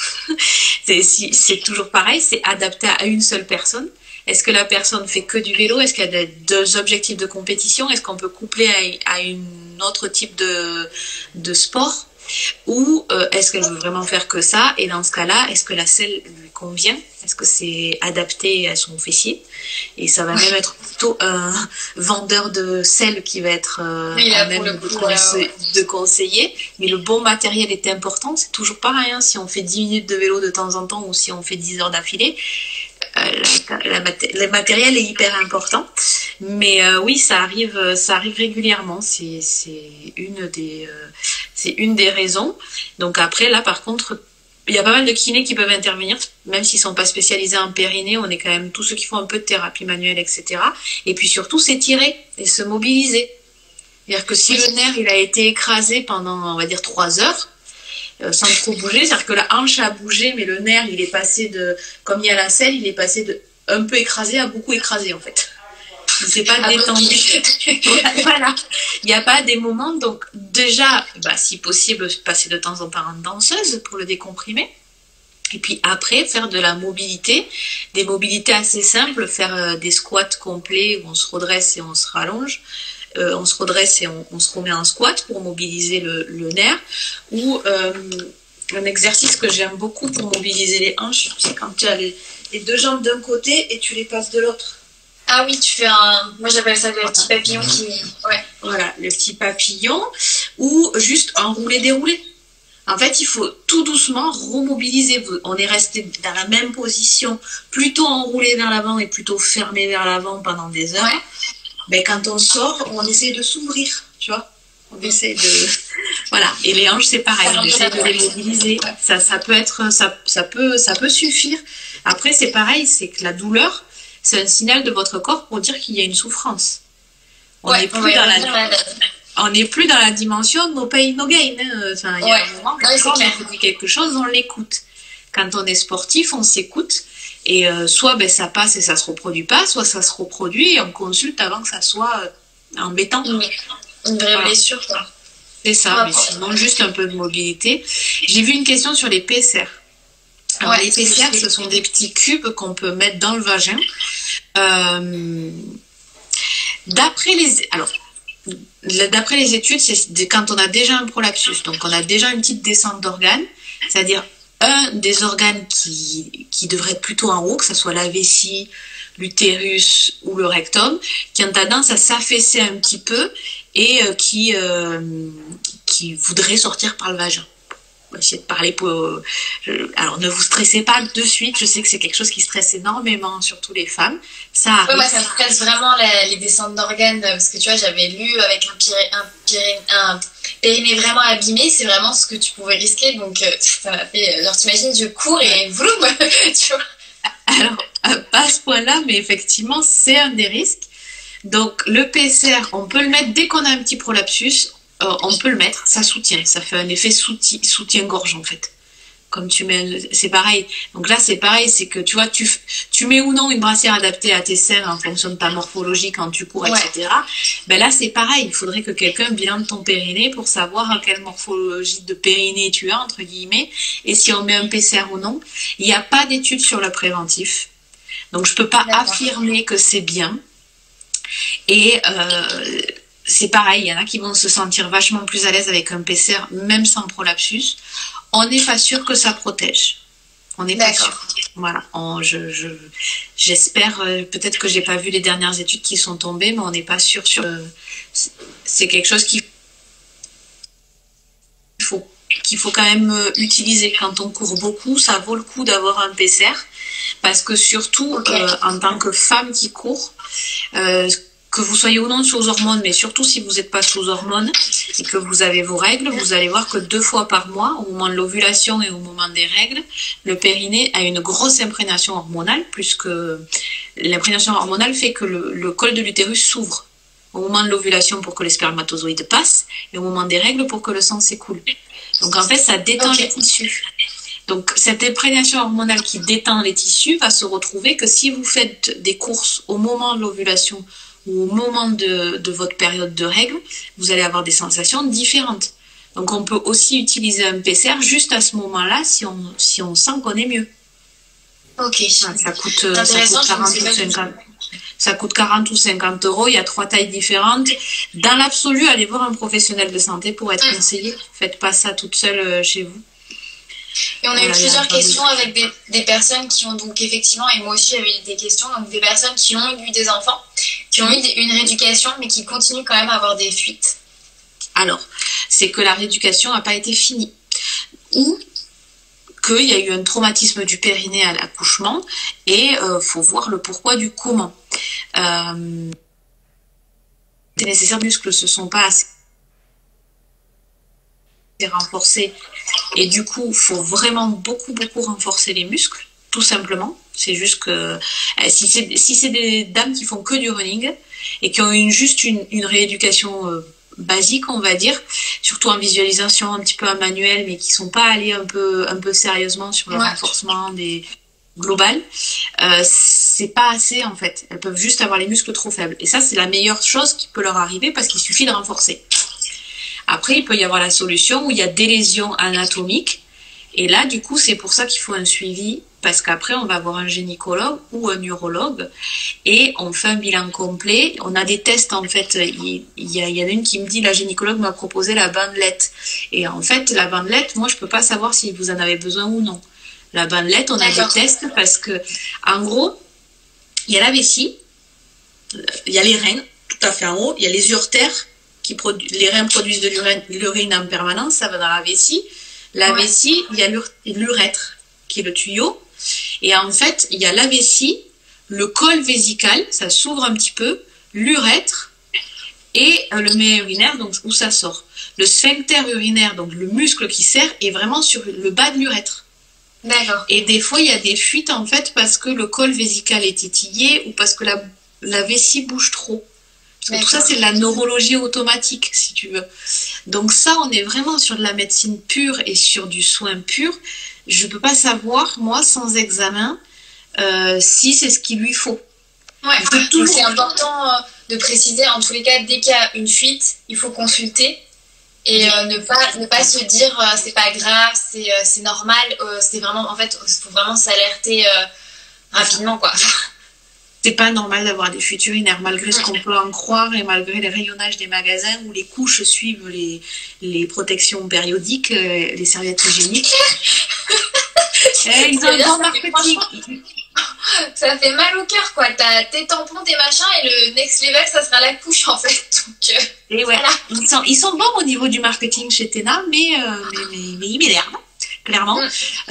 c'est toujours pareil, c'est adapté à une seule personne. Est-ce que la personne fait que du vélo? Est-ce qu'il y a deux objectifs de compétition? Est-ce qu'on peut coupler à un autre type de sport? Ou est-ce qu'elle veut vraiment faire que ça? Et dans ce cas-là, est-ce que la selle lui convient? Est-ce que c'est adapté à son fessier? Et ça va même être plutôt un vendeur de selle qui va être à même de conseiller. Mais le bon matériel est important. C'est toujours pareil, hein, si on fait 10 minutes de vélo de temps en temps ou si on fait 10 heures d'affilée. Le matériel est hyper important, mais oui, ça arrive régulièrement. C'est une des raisons. Donc après, là, par contre, il y a pas mal de kinés qui peuvent intervenir, même s'ils sont pas spécialisés en périnée. On est quand même tous ceux qui font un peu de thérapie manuelle, etc. Et puis surtout, s'étirer et se mobiliser. C'est-à-dire que si le nerf il a été écrasé pendant, on va dire, 3 heures. Sans trop bouger, c'est-à-dire que la hanche a bougé, mais le nerf, il est passé comme il y a la selle, il est passé de un peu écrasé à beaucoup écrasé, en fait. Il s'est pas détendu. Voilà. Il n'y a pas des moments, donc déjà, si possible, passer de temps en temps en danseuse pour le décomprimer. Et puis après, faire de la mobilité, des mobilités assez simples, faire des squats complets où on se redresse et on se rallonge. On se redresse et on se remet en squat pour mobiliser le nerf, ou un exercice que j'aime beaucoup pour mobiliser les hanches, c'est quand tu as les deux jambes d'un côté et tu les passes de l'autre. Ah oui, tu fais moi j'appelle ça le petit papillon qui... Ouais. Voilà, le petit papillon, ou juste enrouler-dérouler. En fait, il faut tout doucement remobiliser. On est resté dans la même position, plutôt enroulé vers l'avant et plutôt fermé vers l'avant pendant des heures. Ouais. Ben, quand on sort, on essaie de s'ouvrir, tu vois. On essaie de... Voilà. Et les hanches, c'est pareil. On essaie de les mobiliser. Ça peut suffire. Après, c'est pareil, c'est que la douleur, c'est un signal de votre corps pour dire qu'il y a une souffrance. On n'est plus dans la dimension no pain, no gain. Enfin, il y a un moment, quand on dit quelque chose, on l'écoute. Quand on est sportif, on s'écoute. Et soit ben, ça passe et ça se reproduit pas, soit ça se reproduit et on consulte avant que ça soit embêtant. Une vraie blessure, quoi. C'est ça, mais sinon juste un peu de mobilité. J'ai vu une question sur les PSR. Alors, les PSR, ce sont des petits cubes qu'on peut mettre dans le vagin. D'après les études, c'est quand on a déjà un prolapsus, donc on a déjà une petite descente d'organes, c'est-à-dire un des organes qui devrait être plutôt en haut, que ce soit la vessie, l'utérus ou le rectum, qui ont tendance à s'affaisser un petit peu et qui voudrait sortir par le vagin. On va essayer de parler pour... Alors, ne vous stressez pas de suite. Je sais que c'est quelque chose qui stresse énormément, surtout les femmes. Ça arrive. Ouais, moi, ça me stresse vraiment les descentes d'organes, parce que tu vois, j'avais lu avec un périnée vraiment abîmé, c'est vraiment ce que tu pouvais risquer. Donc, ça m'a fait... Genre, t'imagines, je cours et vroom, tu vois. Alors, pas à ce point-là, mais effectivement, c'est un des risques. Donc, le PSR, on peut le mettre dès qu'on a un petit prolapsus. On peut le mettre, ça soutient, ça fait un effet soutien-gorge en fait. Comme tu mets, c'est pareil. Donc là, c'est pareil, c'est que tu vois, tu mets ou non une brassière adaptée à tes seins en fonction de ta morphologie quand tu cours, etc. Ben là, c'est pareil. Il faudrait que quelqu'un vienne ton périnée pour savoir quelle morphologie de périnée tu as, entre guillemets, et si on met un PCR ou non. Il n'y a pas d'études sur le préventif. Donc, je peux pas affirmer que c'est bien. Et c'est pareil, il y en a qui vont se sentir vachement plus à l'aise avec un PCR, même sans prolapsus. On n'est pas sûr que ça protège. On n'est pas sûr. Voilà. J'espère, peut-être que j'ai pas vu les dernières études qui sont tombées, mais on n'est pas sûr. C'est quelque chose qu'il faut quand même utiliser. Quand on court beaucoup, ça vaut le coup d'avoir un PCR, parce que surtout, en tant que femme qui court, que vous soyez ou non sous hormones, mais surtout si vous n'êtes pas sous hormones et que vous avez vos règles, vous allez voir que 2 fois par mois, au moment de l'ovulation et au moment des règles, le périnée a une grosse imprégnation hormonale, puisque l'imprégnation hormonale fait que le col de l'utérus s'ouvre au moment de l'ovulation pour que les spermatozoïdes passent et au moment des règles pour que le sang s'écoule. Donc en fait, ça détend les tissus. Donc cette imprégnation hormonale qui détend les tissus va se retrouver que si vous faites des courses au moment de l'ovulation ou au moment de votre période de règles, vous allez avoir des sensations différentes. Donc on peut aussi utiliser un PCR juste à ce moment-là si on sent qu'on est mieux. Ok. Ça coûte 40 ou 50 euros. Il y a 3 tailles différentes. Dans l'absolu, allez voir un professionnel de santé pour être conseillé. Faites pas ça toute seule chez vous. Et on a eu plusieurs questions avec des personnes qui ont donc effectivement, et moi aussi j'avais eu des questions, donc des personnes qui ont eu des enfants, qui ont eu une rééducation, mais qui continuent quand même à avoir des fuites. Alors, c'est que la rééducation n'a pas été finie. Ou qu'il y a eu un traumatisme du périnée à l'accouchement, et faut voir le pourquoi du comment. Les nécessaires muscles se sont pas assez renforcés, et du coup, il faut vraiment beaucoup renforcer les muscles, tout simplement. C'est juste que si c'est des dames qui font que du running et qui ont juste une rééducation basique, on va dire, surtout en visualisation, un petit peu en manuel, mais qui sont pas allées un peu sérieusement sur le renforcement global, c'est pas assez en fait. Elles peuvent juste avoir les muscles trop faibles. Et ça, c'est la meilleure chose qui peut leur arriver, parce qu'il suffit de renforcer. Après, il peut y avoir la solution où il y a des lésions anatomiques. Et là, du coup, c'est pour ça qu'il faut un suivi, parce qu'après, on va voir un gynécologue ou un urologue et on fait un bilan complet. On a des tests, en fait. Il y en a une qui me dit, la gynécologue m'a proposé la bandelette. Et en fait, la bandelette, moi, je peux pas savoir si vous en avez besoin ou non. La bandelette, on a des tests parce que, en gros, il y a la vessie, il y a les reins, tout à fait en haut, il y a les uretères, les reins produisent de l'urine en permanence, ça va dans la vessie. La vessie, il y a l'urètre, qui est le tuyau. Et en fait, il y a la vessie, le col vésical, ça s'ouvre un petit peu, l'urètre et le méa urinaire, donc où ça sort. Le sphincter urinaire, donc le muscle qui serre, est vraiment sur le bas de l'urètre. D'accord. Et des fois, il y a des fuites en fait parce que le col vésical est étillé ou parce que la vessie bouge trop. Parce que tout ça, c'est de la neurologie automatique, si tu veux. Donc ça, on est vraiment sur de la médecine pure et sur du soin pur. Je ne peux pas savoir, moi, sans examen, si c'est ce qu'il lui faut. Ouais, donc c'est important de préciser, en tous les cas, dès qu'il y a une fuite, il faut consulter. Et ne pas se dire c'est pas grave, c'est normal, c'est vraiment, en fait, il faut vraiment s'alerter rapidement, quoi. C'est pas normal d'avoir des fuites urinaires, malgré ce qu'on peut en croire et malgré les rayonnages des magasins où les couches suivent les protections périodiques, les serviettes hygiéniques. Ils ont un bon marketing. Ça fait mal au cœur, quoi. T'as tes tampons, tes machins, et le next level, ça sera la couche, en fait. Donc, et ouais, voilà. Ils sont bons au niveau du marketing chez Téna, mais ils m'énervent, clairement.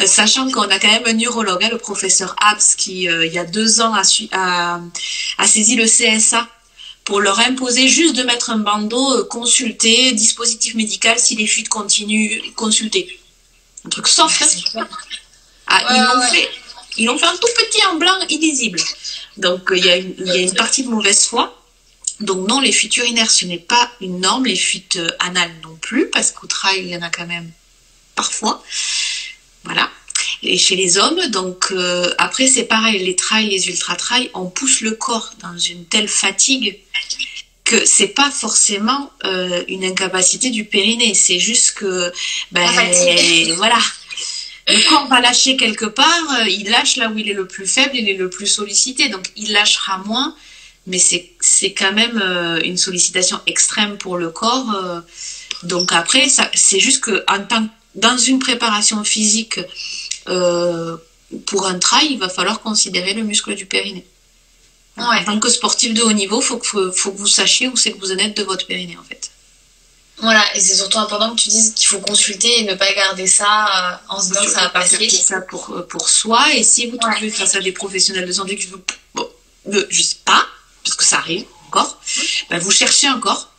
Sachant qu'on a quand même un urologue, le professeur Abs, qui, il y a 2 ans, a saisi le CSA pour leur imposer juste de mettre un bandeau, consulter, dispositif médical, si les fuites continuent, consulter. Un truc soft, hein. Ils l'ont fait un tout petit en blanc illisible. Donc, il y a une partie de mauvaise foi. Donc, non, les fuites urinaires, ce n'est pas une norme. Les fuites anales non plus, parce qu'au trail, il y en a quand même parfois. Voilà. Et chez les hommes, donc, après, c'est pareil. Les trails, les ultra-trails, on pousse le corps dans une telle fatigue que c'est pas forcément une incapacité du périnée. C'est juste que, voilà. Le corps va lâcher quelque part, il lâche là où il est le plus faible, il est le plus sollicité, donc il lâchera moins, mais c'est quand même une sollicitation extrême pour le corps. Donc après, c'est juste que dans une préparation physique pour un trail, il va falloir considérer le muscle du périnée. Ouais. En tant que sportif de haut niveau, faut que vous sachiez où c'est que vous en êtes de votre périnée, en fait. Voilà, et c'est surtout important que tu dises qu'il faut consulter et ne pas garder ça en se disant que ça va passer. Ça pour soi, et si vous trouvez face à des professionnels de santé qui je sais pas, parce que ça arrive encore, vous cherchez encore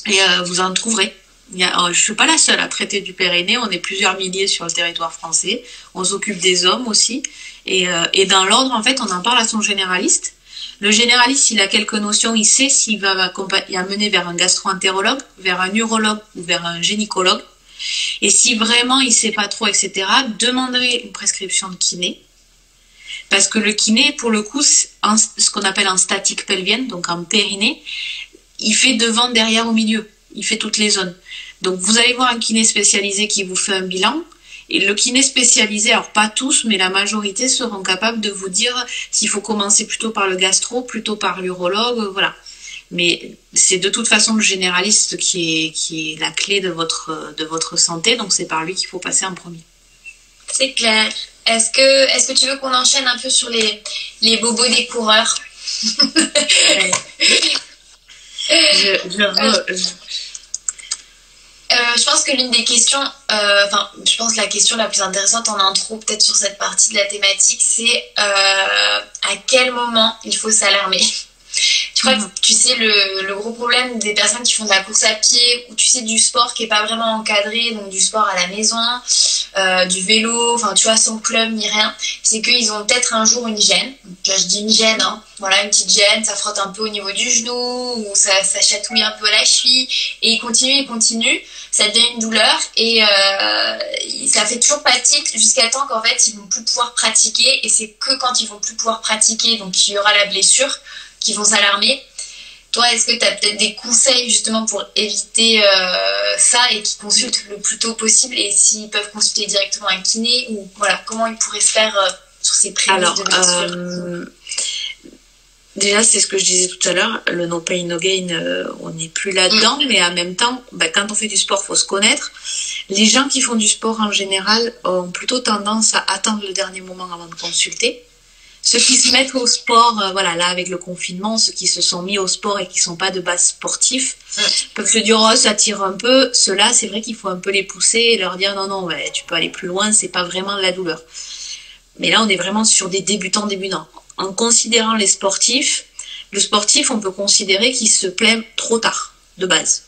et vous en trouverez. Je suis pas la seule à traiter du périnée, on est plusieurs milliers sur le territoire français, on s'occupe des hommes aussi, et dans l'ordre, en fait, on en parle à son généraliste. Le généraliste, il a quelques notions, il sait s'il va amener vers un gastro-entérologue, vers un urologue ou vers un gynécologue. Et si vraiment il ne sait pas trop, etc., demandez une prescription de kiné. Parce que le kiné, pour le coup, ce qu'on appelle en statique pelvienne, donc en périnée, il fait devant, derrière, au milieu. Il fait toutes les zones. Donc vous allez voir un kiné spécialisé qui vous fait un bilan. Et le kiné spécialisé, alors pas tous, mais la majorité seront capables de vous dire s'il faut commencer plutôt par le gastro, plutôt par l'urologue, voilà. Mais c'est de toute façon le généraliste qui est la clé de votre santé, donc c'est par lui qu'il faut passer en premier. C'est clair. Est-ce que tu veux qu'on enchaîne un peu sur les bobos des coureurs? Je pense que l'une des questions, je pense que la question la plus intéressante en intro, peut-être sur cette partie de la thématique, c'est à quel moment il faut s'alarmer. Je crois que tu sais, le gros problème des personnes qui font de la course à pied ou tu sais du sport qui n'est pas vraiment encadré, donc du sport à la maison, du vélo, enfin tu vois, sans club ni rien, c'est qu'ils ont peut-être un jour une gêne. Donc, je dis une gêne, hein. Voilà, une petite gêne, ça frotte un peu au niveau du genou ou ça chatouille un peu à la cheville et ils continuent, ça devient une douleur et ça fait toujours patite jusqu'à temps qu'en fait ils vont plus pouvoir pratiquer et c'est que quand ils vont plus pouvoir pratiquer, donc il y aura la blessure, qui vont s'alarmer. Toi, est-ce que tu as peut-être des conseils justement pour éviter ça et qu'ils consultent le plus tôt possible et s'ils peuvent consulter directement un kiné ou voilà, comment ils pourraient se faire sur ces prémices de blessure? Déjà, c'est ce que je disais tout à l'heure, le no pain, no gain, on n'est plus là-dedans, mais en même temps, quand on fait du sport, il faut se connaître. Les gens qui font du sport en général ont plutôt tendance à attendre le dernier moment avant de consulter. ceux qui se mettent au sport, voilà, là avec le confinement, ceux qui se sont mis au sport et qui sont pas de base sportifs, peuvent se dire oh ça tire un peu. Ceux-là, c'est vrai qu'il faut un peu les pousser et leur dire non non, ouais, tu peux aller plus loin, c'est pas vraiment de la douleur. Mais là, on est vraiment sur des débutants. En considérant les sportifs, le sportif, on peut considérer qu'il se plaît trop tard de base.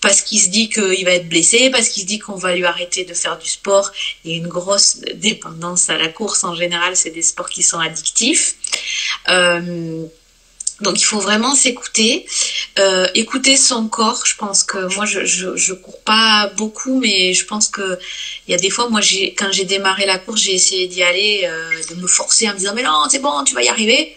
Parce qu'il se dit qu'il va être blessé, parce qu'il se dit qu'on va lui arrêter de faire du sport. Il y a une grosse dépendance à la course. En général, c'est des sports qui sont addictifs. Donc, il faut vraiment s'écouter, écouter son corps. Je pense que moi, je cours pas beaucoup, mais je pense que il y a des fois, moi, quand j'ai démarré la course, j'ai essayé d'y aller, de me forcer en me disant, mais non, c'est bon, tu vas y arriver.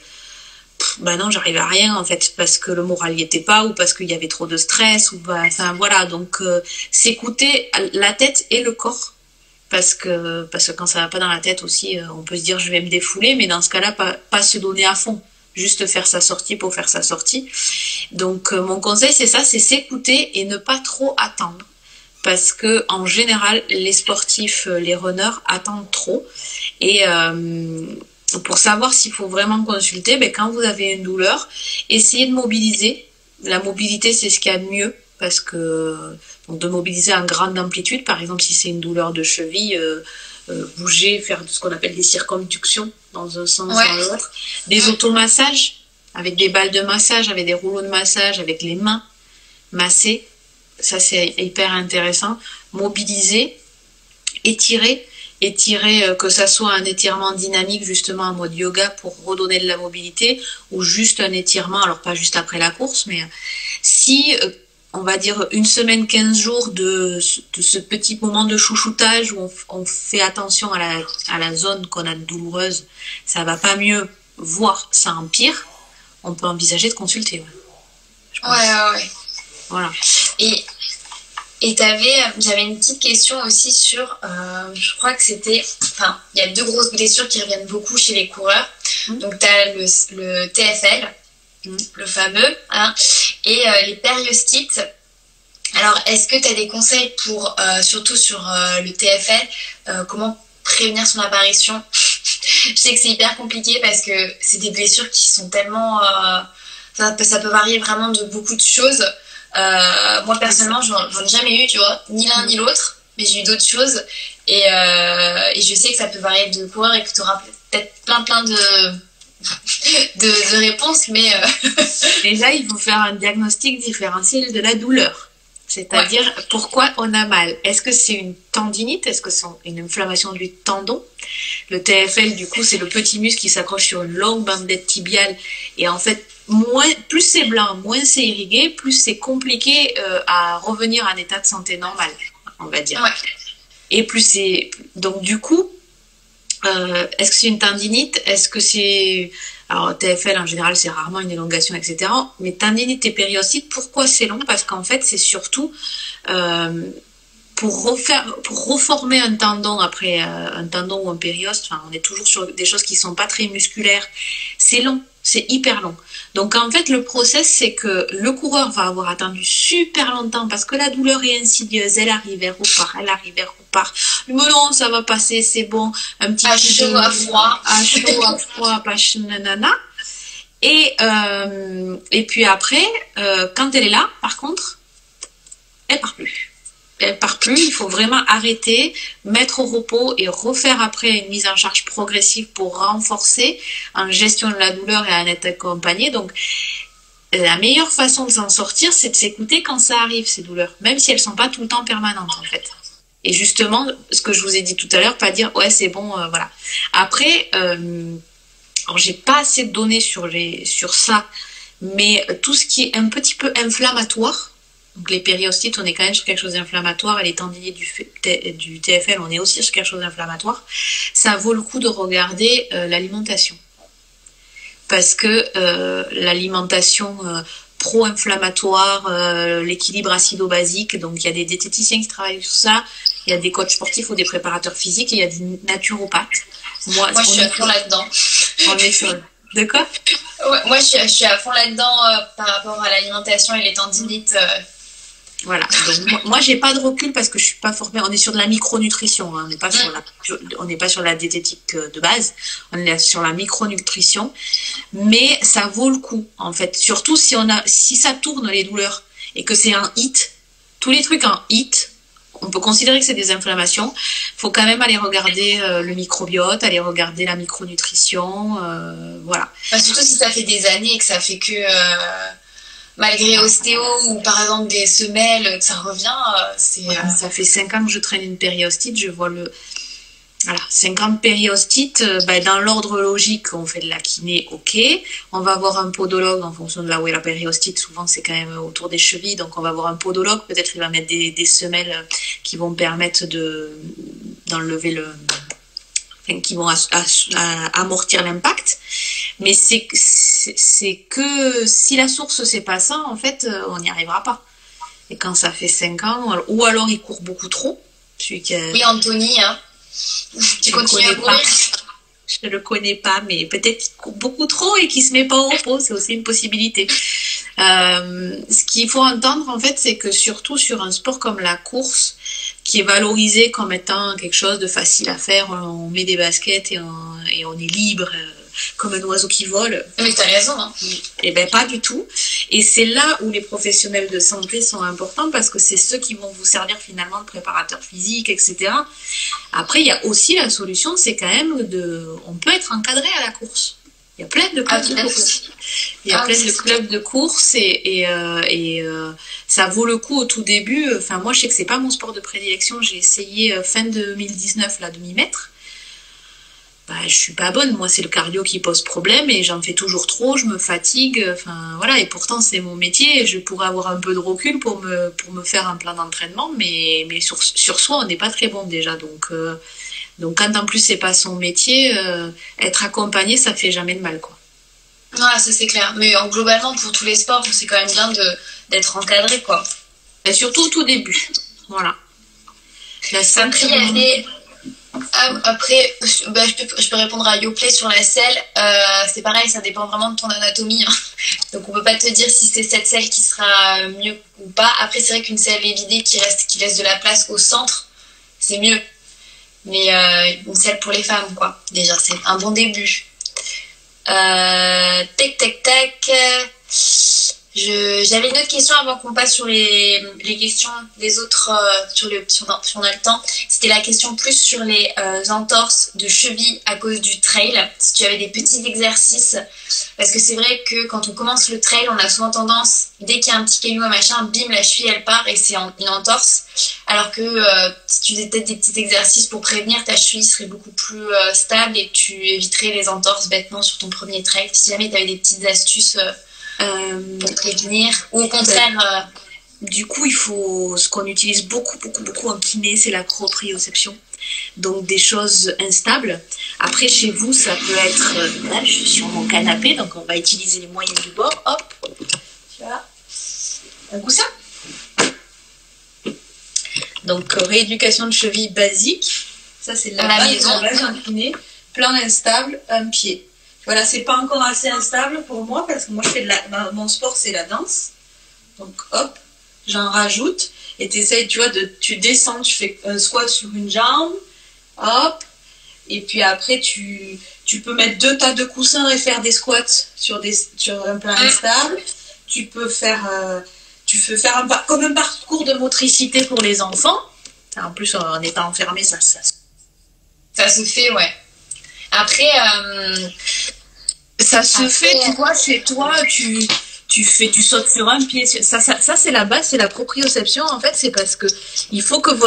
Ben non, j'arrivais à rien en fait parce que le moral y était pas ou parce qu'il y avait trop de stress ou enfin voilà, donc s'écouter la tête et le corps parce que quand ça va pas dans la tête aussi on peut se dire je vais me défouler, mais dans ce cas-là pas se donner à fond, juste faire sa sortie pour faire sa sortie. Donc mon conseil c'est ça, c'est s'écouter et ne pas trop attendre parce que en général les sportifs, les runners attendent trop et pour savoir s'il faut vraiment consulter, ben, quand vous avez une douleur, essayez de mobiliser. La mobilité, c'est ce qu'il y a de mieux, parce que donc de mobiliser en grande amplitude, par exemple, si c'est une douleur de cheville, bouger, faire ce qu'on appelle des circonductions dans un sens dans l'autre. Des automassages, avec des balles de massage, avec des rouleaux de massage, avec les mains, masser. Ça, c'est hyper intéressant. Mobiliser, étirer, que ça soit un étirement dynamique justement en mode yoga pour redonner de la mobilité ou juste un étirement, alors pas juste après la course, mais si on va dire une semaine, 15 jours de ce petit moment de chouchoutage où on fait attention à la zone qu'on a de douloureuse, ça va pas mieux, voire ça empire, on peut envisager de consulter. Ouais. Voilà. Et j'avais une petite question aussi sur, je crois que c'était, enfin, il y a 2 grosses blessures qui reviennent beaucoup chez les coureurs. Donc, tu as le TFL, le fameux, hein, et les périostites. Alors, est-ce que tu as des conseils pour, surtout sur le TFL, comment prévenir son apparition? Je sais que c'est hyper compliqué parce que c'est des blessures qui sont tellement... ça peut varier vraiment de beaucoup de choses. Moi personnellement j'en ai jamais eu, tu vois, ni l'un ni l'autre, mais j'ai eu d'autres choses et je sais que ça peut varier de coureur et que tu auras peut-être plein de réponses, mais déjà il faut faire un diagnostic différentiel de la douleur, c'est-à-dire pourquoi on a mal. Est-ce que c'est une tendinite, est-ce que c'est une inflammation du tendon? Le TFL du coup c'est le petit muscle qui s'accroche sur une longue bandelette tibiale et en fait plus c'est blanc, moins c'est irrigué, plus c'est compliqué à revenir à un état de santé normal, on va dire. Et plus c'est... Donc du coup, est-ce que c'est une tendinite? Est-ce que c'est... Alors TFL en général c'est rarement une élongation, etc. Mais tendinite et périostite, pourquoi c'est long? Parce qu'en fait c'est surtout pour reformer un tendon après un tendon ou un périoste, enfin on est toujours sur des choses qui sont pas très musculaires, c'est long. C'est hyper long. Donc en fait, le process, c'est que le coureur va avoir attendu super longtemps parce que la douleur est insidieuse. Elle arrive, elle repart. Mais non, ça va passer, c'est bon. Un petit à chaud, à froid. À chaud, à froid, nanana. Et puis après, quand elle est là, par contre, elle part plus. Elle part plus, il faut vraiment arrêter, mettre au repos et refaire après une mise en charge progressive pour renforcer en gestion de la douleur et en être accompagné. Donc, la meilleure façon de s'en sortir, c'est de s'écouter quand ça arrive, ces douleurs, même si elles sont pas tout le temps permanentes, en fait. Et justement, ce que je vous ai dit tout à l'heure, pas dire, ouais, c'est bon, voilà. Après, alors j'ai pas assez de données sur ça, mais tout ce qui est un petit peu inflammatoire, donc les périostites, on est quand même sur quelque chose d'inflammatoire, et les tendinites du TFL, on est aussi sur quelque chose d'inflammatoire. Ça vaut le coup de regarder l'alimentation. Parce que l'alimentation pro-inflammatoire, l'équilibre acido-basique, donc il y a des diététiciens qui travaillent sur ça, il y a des coachs sportifs ou des préparateurs physiques, et il y a des naturopathes. Moi je suis à fond là-dedans. On est sur... De quoi? Ouais, moi je suis à fond là-dedans par rapport à l'alimentation et les tendinites. Voilà. Donc, moi, j'ai pas de recul parce que je suis pas formée. On est sur de la micronutrition. Hein. On n'est pas sur la diététique de base. On est sur la micronutrition. Mais ça vaut le coup, en fait. Surtout si ça tourne les douleurs et que c'est un hit. Tous les trucs en hit, on peut considérer que c'est des inflammations. Faut quand même aller regarder le microbiote, aller regarder la micronutrition. Voilà. Enfin, surtout si ça fait des années et que ça fait que... malgré ostéo ou par exemple des semelles, que ça revient, ça fait 5 ans que je traîne une périostite, je vois le... Voilà, 5 ans de périostite, dans l'ordre logique, on fait de la kiné, ok. On va voir un podologue en fonction de là où est la périostite, souvent c'est quand même autour des chevilles, donc on va voir un podologue, peut-être il va mettre des semelles qui vont permettre d'enlever qui vont amortir l'impact. Mais c'est que si la source c'est pas ça, en fait, on n'y arrivera pas. Et quand ça fait 5 ans, ou alors il court beaucoup trop. Oui, Anthony, hein. Tu continues à courir. Je ne le connais pas, mais peut-être qu'il court beaucoup trop et qu'il se met pas au repos, c'est aussi une possibilité. Ce qu'il faut entendre, en fait, c'est que surtout sur un sport comme la course, qui est valorisé comme étant quelque chose de facile à faire, on met des baskets et on est libre, comme un oiseau qui vole. Mais t'as raison, hein. Eh ben pas du tout. Et c'est là où les professionnels de santé sont importants parce que c'est ceux qui vont vous servir finalement de préparateur physique, etc. Après, il y a aussi la solution, c'est quand même on peut être encadré à la course. Il y a plein de clubs de course. Il y a plein de clubs de course et ça vaut le coup au tout début. Enfin, moi, je sais que c'est pas mon sport de prédilection. J'ai essayé fin 2019 là de m'y mettre. Je suis pas bonne. Moi, c'est le cardio qui pose problème et j'en fais toujours trop. Je me fatigue. Enfin, voilà. Et pourtant, c'est mon métier. Et je pourrais avoir un peu de recul pour me faire un plan d'entraînement. Mais sur soi, on n'est pas très bon déjà. Donc quand en plus c'est pas son métier, être accompagné, ça fait jamais de mal, quoi. Ouais, ça c'est clair. Mais globalement, pour tous les sports, c'est quand même bien d'être encadré, quoi. Et surtout au tout début. Voilà. Après, je peux répondre à Yoplay sur la selle. C'est pareil, ça dépend vraiment de ton anatomie. Hein. Donc on peut pas te dire si c'est cette selle qui sera mieux ou pas. Après, c'est vrai qu'une selle évidée qui laisse de la place au centre, c'est mieux. Mais une selle pour les femmes, quoi. Déjà, c'est un bon début. Tac. J'avais une autre question avant qu'on passe sur les questions des autres, si on a le temps. C'était la question plus sur les entorses de cheville à cause du trail. Si tu avais des petits exercices. Parce que c'est vrai que quand on commence le trail, on a souvent tendance, dès qu'il y a un petit caillou, un machin, bim, la cheville elle part et c'est une entorse. Alors que si tu faisais peut-être des petits exercices pour prévenir, ta cheville serait beaucoup plus stable et tu éviterais les entorses bêtement sur ton premier trail. Si jamais tu avais des petites astuces... pour prévenir, ou au contraire du coup il faut, ce qu'on utilise beaucoup en kiné, c'est la proprioception, donc des choses instables. Après chez vous ça peut être là je suis sur mon canapé, donc on va utiliser les moyens du bord, hop, voilà, un coussin. Donc rééducation de cheville basique, ça c'est de la maison, un kiné, plan instable, un pied. Voilà, c'est pas encore assez instable pour moi parce que moi je fais mon sport c'est la danse. Donc hop, j'en rajoute et t'essayes, tu vois, tu descends, tu fais un squat sur une jambe, hop, et puis après tu peux mettre 2 tas de coussins et faire des squats sur un plan instable. Tu peux faire comme un parcours de motricité pour les enfants. En plus en étant enfermé, ça se fait, ouais. Après, ça se fait, tu vois, chez toi, tu sautes sur un pied. Ça c'est la base, c'est la proprioception. En fait, c'est parce que il faut que le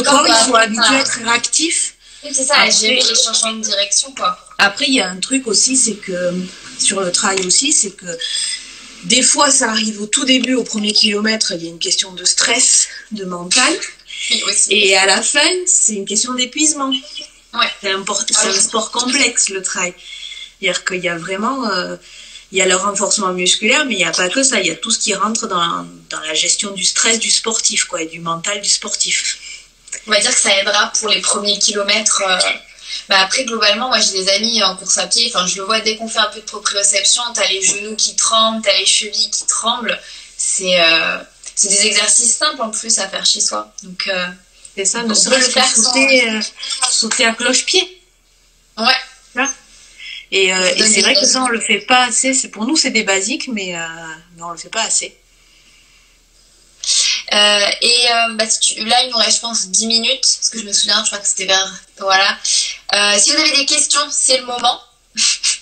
corps il soit habitué à être réactif. Oui, c'est ça, gérer les changements de direction, quoi. Après, il y a un truc aussi, c'est que sur le trail aussi, c'est que des fois, ça arrive au tout début, au premier kilomètre, il y a une question de stress, de mental. Oui, aussi. Et à la fin, c'est une question d'épuisement. Ouais. C'est un sport complexe, le trail. C'est-à-dire qu'il y a vraiment... il y a le renforcement musculaire, mais il n'y a pas que ça. Il y a tout ce qui rentre dans la gestion du stress du sportif, quoi, et du mental du sportif. On va dire que ça aidera pour les premiers kilomètres. Après, globalement, moi, j'ai des amis en course à pied. Enfin, je le vois, dès qu'on fait un peu de proprioception, t'as les genoux qui tremblent, t'as les chevilles qui tremblent. c'est des exercices simples en plus à faire chez soi. Donc, c'est ça, ne serait-ce que sauter à cloche-pied. Ouais. Là. Et c'est vrai que ça, on le fait pas assez. Pour nous, c'est des basiques, mais on le fait pas assez. Là, il nous reste, je pense, 10 minutes, parce que je me souviens, je crois que c'était vers... Voilà. Si vous avez des questions, c'est le moment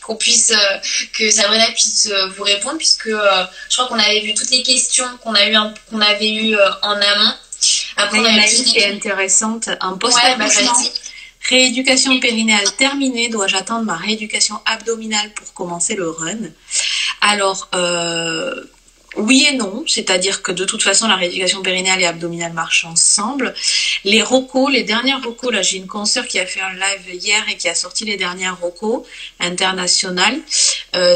que Sabrina puisse vous répondre, puisque je crois qu'on avait vu toutes les questions qu'on avait eues en amont. Après, il y en a une qui est intéressante. En post-accouchement, rééducation périnéale terminée, dois-je attendre ma rééducation abdominale pour commencer le run? Alors, oui et non, c'est-à-dire que de toute façon, la rééducation périnéale et abdominale marchent ensemble. Les dernières recos, là, j'ai une consoeur qui a fait un live hier et qui a sorti les dernières recos internationales,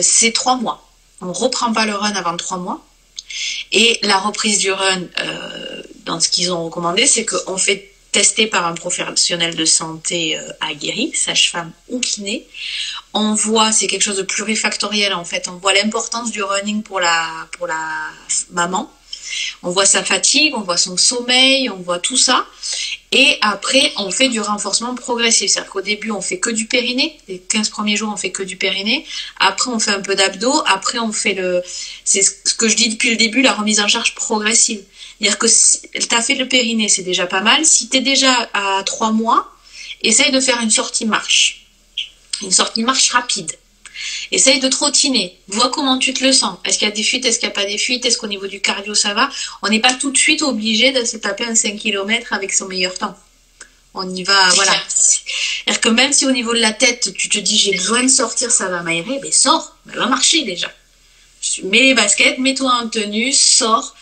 c'est 3 mois. On ne reprend pas le run avant 3 mois. Et la reprise du run, dans ce qu'ils ont recommandé, c'est qu'on fait tester par un professionnel de santé aguerri, sage-femme ou kiné. On voit, c'est quelque chose de plurifactoriel en fait, on voit l'importance du running pour la maman. On voit sa fatigue, on voit son sommeil, on voit tout ça. Et après, on fait du renforcement progressif. C'est-à-dire qu'au début, on fait que du périnée. Les 15 premiers jours, on fait que du périnée. Après, on fait un peu d'abdos. Après, on fait c'est ce que je dis depuis le début, la remise en charge progressive. C'est-à-dire que si tu as fait le périnée, c'est déjà pas mal. Si tu es déjà à 3 mois, essaye de faire une sortie marche. Une sortie marche rapide. Essaye de trottiner. Vois comment tu te le sens. Est-ce qu'il y a des fuites? Est-ce qu'il n'y a pas des fuites? Est-ce qu'au niveau du cardio, ça va? On n'est pas tout de suite obligé de se taper un 5 km avec son meilleur temps. On y va, voilà. C'est-à-dire que même si au niveau de la tête, tu te dis j'ai besoin de sortir, ça va m'aérer, ben sors. Ben, va marcher déjà. Mets les baskets, mets-toi en tenue, sors.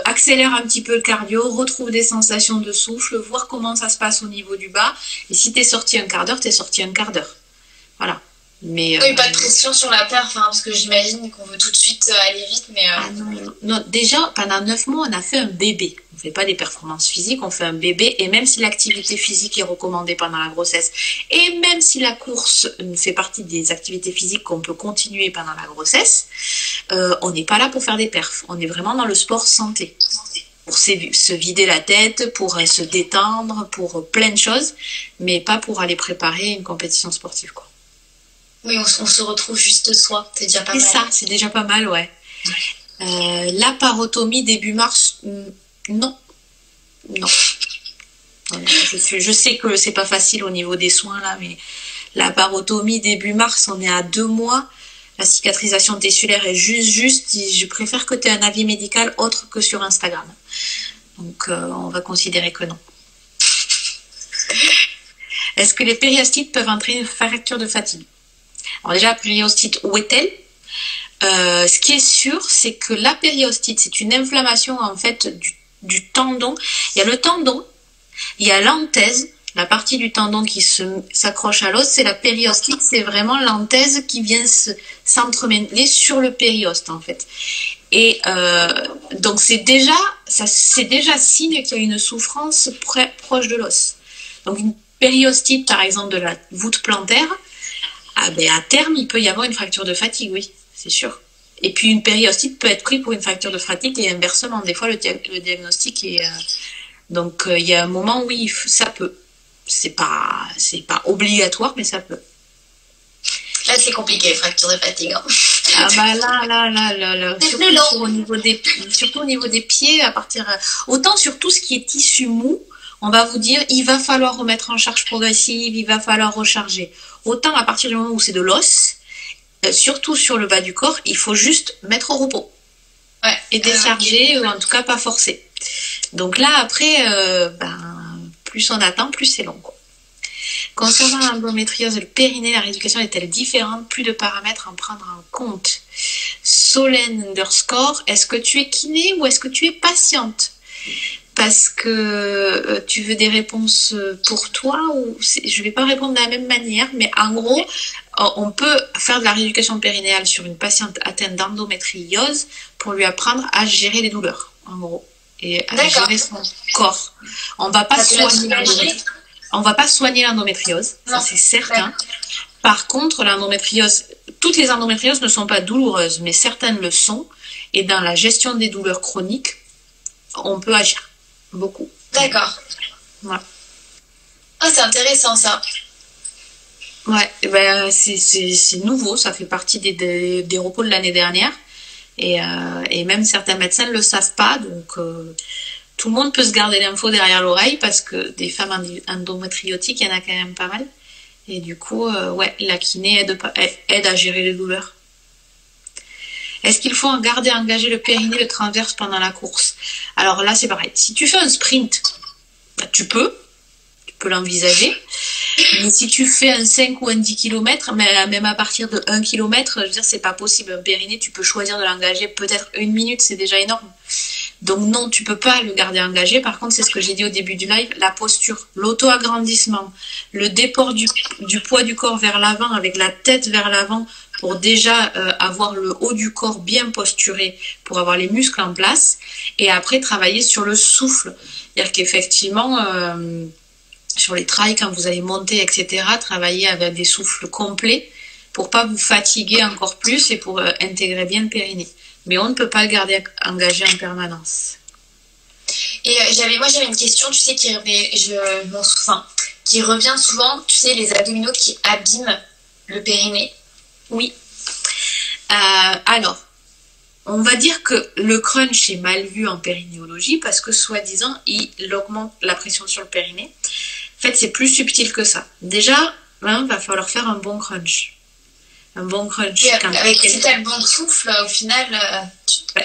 Accélère un petit peu le cardio, retrouve des sensations de souffle, voir comment ça se passe au niveau du bas. Et si t'es sorti un quart d'heure, t'es sorti un quart d'heure. Voilà. Mais, oui, pas de pression sur la perf, hein, parce que j'imagine qu'on veut tout de suite aller vite, mais... Ah non, déjà, pendant 9 mois, on a fait un bébé. On ne fait pas des performances physiques, on fait un bébé, et même si l'activité physique est recommandée pendant la grossesse, et même si la course fait partie des activités physiques qu'on peut continuer pendant la grossesse, on n'est pas là pour faire des perfs. On est vraiment dans le sport santé. Pour se vider la tête, pour se détendre, pour plein de choses, mais pas pour aller préparer une compétition sportive, quoi. Oui, on se retrouve juste soi, c'est déjà pas mal. C'est ça, c'est déjà pas mal, ouais. La parotomie début mars, non. Je sais que c'est pas facile au niveau des soins, là, mais la parotomie début mars, on est à 2 mois. La cicatrisation tessulaire est juste. Je préfère que tu aies un avis médical autre que sur Instagram. Donc, on va considérer que non. Est-ce que les périostites peuvent entraîner une fracture de fatigue? Alors déjà, la périostite, où est-elle? Ce qui est sûr, c'est que la périostite, c'est une inflammation en fait du tendon. Il y a le tendon, il y a l'anthèse, la partie du tendon qui s'accroche à l'os, c'est la périostite, c'est vraiment l'anthèse qui vient s'entremêler sur le périoste en fait. Et donc c'est déjà signe qu'il y a une souffrance proche de l'os. Donc une périostite, par exemple, de la voûte plantaire, ah ben à terme, il peut y avoir une fracture de fatigue, oui, c'est sûr. Et puis une périostite peut être prise pour une fracture de fatigue et inversement. Des fois, le diagnostic est... Donc, il y a un moment où oui, ça peut. C'est pas obligatoire, mais ça peut. Là, c'est compliqué, fracture de fatigue. Hein. Ah bah là. Surtout au niveau des pieds, à partir... Autant sur tout ce qui est tissu mou, on va vous dire, il va falloir remettre en charge progressive, il va falloir recharger. Autant à partir du moment où c'est de l'os, surtout sur le bas du corps, il faut juste mettre au repos. Ouais, et décharger, ou en tout cas pas forcer. Donc là, après, plus on attend, plus c'est long, quoi. Concernant l'endométriose et le périnée, la rééducation est-elle différente? Plus de paramètres à en prendre en compte. Solène _ est-ce que tu es kiné ou est-ce que tu es patiente? Parce que tu veux des réponses pour toi ou je ne vais pas répondre de la même manière, mais en gros, on peut faire de la rééducation périnéale sur une patiente atteinte d'endométriose pour lui apprendre à gérer les douleurs, en gros, et à gérer son corps. On va pas soigner l'endométriose, ça c'est certain. Par contre, l'endométriose, toutes les endométrioses ne sont pas douloureuses, mais certaines le sont. Et dans la gestion des douleurs chroniques, on peut agir beaucoup. D'accord. Ouais. Ah, c'est intéressant ça. Ouais, ben, c'est nouveau, ça fait partie des repos de l'année dernière. Et même certains médecins ne le savent pas, donc tout le monde peut se garder l'info derrière l'oreille parce que des femmes endométriotiques, il y en a quand même pas mal. Et du coup, ouais, la kiné aide à gérer les douleurs. Est-ce qu'il faut garder engagé le périnée, le transverse pendant la course? Alors là, c'est pareil. Si tu fais un sprint, bah, tu peux l'envisager. Mais si tu fais un 5 ou un 10 km, même à partir de 1 km, je veux dire, c'est pas possible. Un périnée, tu peux choisir de l'engager peut-être 1 minute, c'est déjà énorme. Donc non, tu peux pas le garder engagé. Par contre, c'est ce que j'ai dit au début du live, la posture, l'auto-agrandissement, le déport du poids du corps vers l'avant avec la tête vers l'avant pour déjà avoir le haut du corps bien posturé, pour avoir les muscles en place. Et après, travailler sur le souffle. C'est-à-dire qu'effectivement... sur les trails, quand vous allez monter, etc., travailler avec des souffles complets pour pas vous fatiguer encore plus et pour intégrer bien le périnée. Mais on ne peut pas le garder engagé en permanence. Et j'avais une question, tu sais, qui revient souvent, tu sais, les abdominaux qui abîment le périnée. Oui. Alors, on va dire que le crunch est mal vu en périnéologie parce que, soi-disant, il augmente la pression sur le périnée. En fait, c'est plus subtil que ça. Déjà, va falloir faire un bon crunch. Un bon crunch. Si tu as le bon souffle, au final...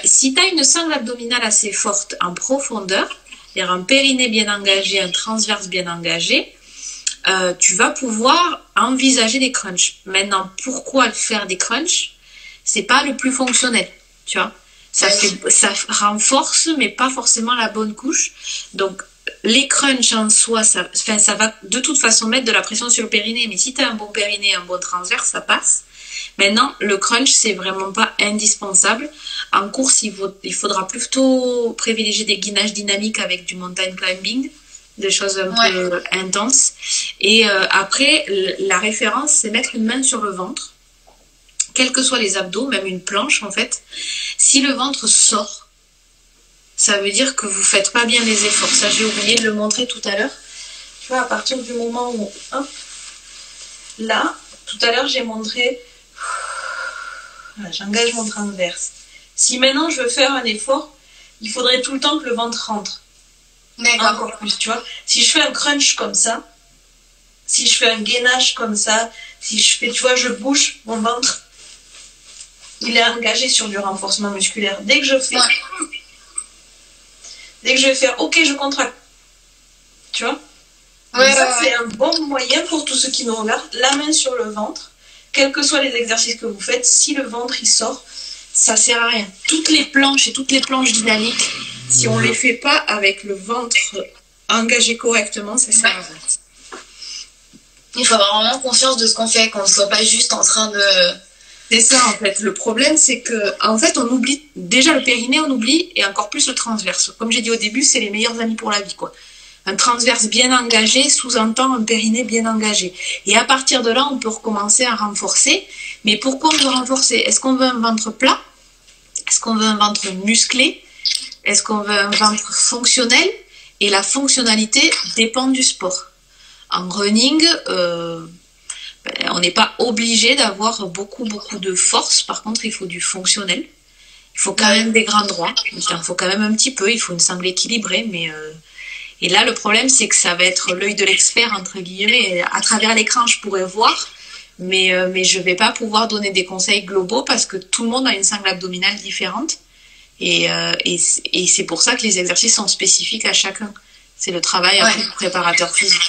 Si tu as une sangle abdominale assez forte en profondeur, c'est-à-dire un périnée bien engagé, un transverse bien engagé, tu vas pouvoir envisager des crunchs. Maintenant, pourquoi faire des crunchs? C'est pas le plus fonctionnel, tu vois. Ça renforce, mais pas forcément la bonne couche. Donc, les crunchs en soi, ça va de toute façon mettre de la pression sur le périnée, mais si tu as un bon périnée, un bon transverse, ça passe. Maintenant, le crunch, c'est vraiment pas indispensable. En course, il faudra plutôt privilégier des gainages dynamiques avec du mountain climbing, des choses un peu intenses. Et après, la référence, c'est mettre une main sur le ventre, quels que soient les abdos, même une planche en fait. Si le ventre sort, ça veut dire que vous faites pas bien les efforts. Ça, j'ai oublié de le montrer tout à l'heure. Tu vois, à partir du moment où... Hop, là, tout à l'heure, j'ai montré... Voilà, j'engage mon transverse. Si maintenant, je veux faire un effort, il faudrait tout le temps que le ventre rentre. D'accord. Encore plus, tu vois. Si je fais un crunch comme ça, si je fais un gainage comme ça, si je fais, tu vois, je bouge mon ventre, il est engagé sur du renforcement musculaire. Dès que je vais faire, ok, je contracte. Tu vois? C'est un bon moyen pour tous ceux qui nous regardent. La main sur le ventre, quels que soient les exercices que vous faites, si le ventre il sort, ça sert à rien. Toutes les planches dynamiques, si on les fait pas avec le ventre engagé correctement, ça sert à rien. Il faut avoir vraiment conscience de ce qu'on fait, qu'on ne soit pas juste en train de... C'est ça en fait. Le problème c'est que en fait on oublie déjà le périnée, on oublie et encore plus le transverse. Comme j'ai dit au début, c'est les meilleurs amis pour la vie quoi. Un transverse bien engagé sous-entend un périnée bien engagé. Et à partir de là, on peut recommencer à renforcer. Mais pourquoi on veut renforcer? Est-ce qu'on veut un ventre plat? Est-ce qu'on veut un ventre musclé? Est-ce qu'on veut un ventre fonctionnel? Et la fonctionnalité dépend du sport. En running, on n'est pas obligé d'avoir beaucoup de force. Par contre, il faut du fonctionnel. Il faut quand même des grands droits. Il faut quand même un petit peu. Il faut une sangle équilibrée. Et là, le problème, c'est que ça va être l'œil de l'expert, entre guillemets. À travers l'écran, je pourrais voir. Mais je ne vais pas pouvoir donner des conseils globaux parce que tout le monde a une sangle abdominale différente. Et c'est pour ça que les exercices sont spécifiques à chacun. C'est le travail du préparateur physique.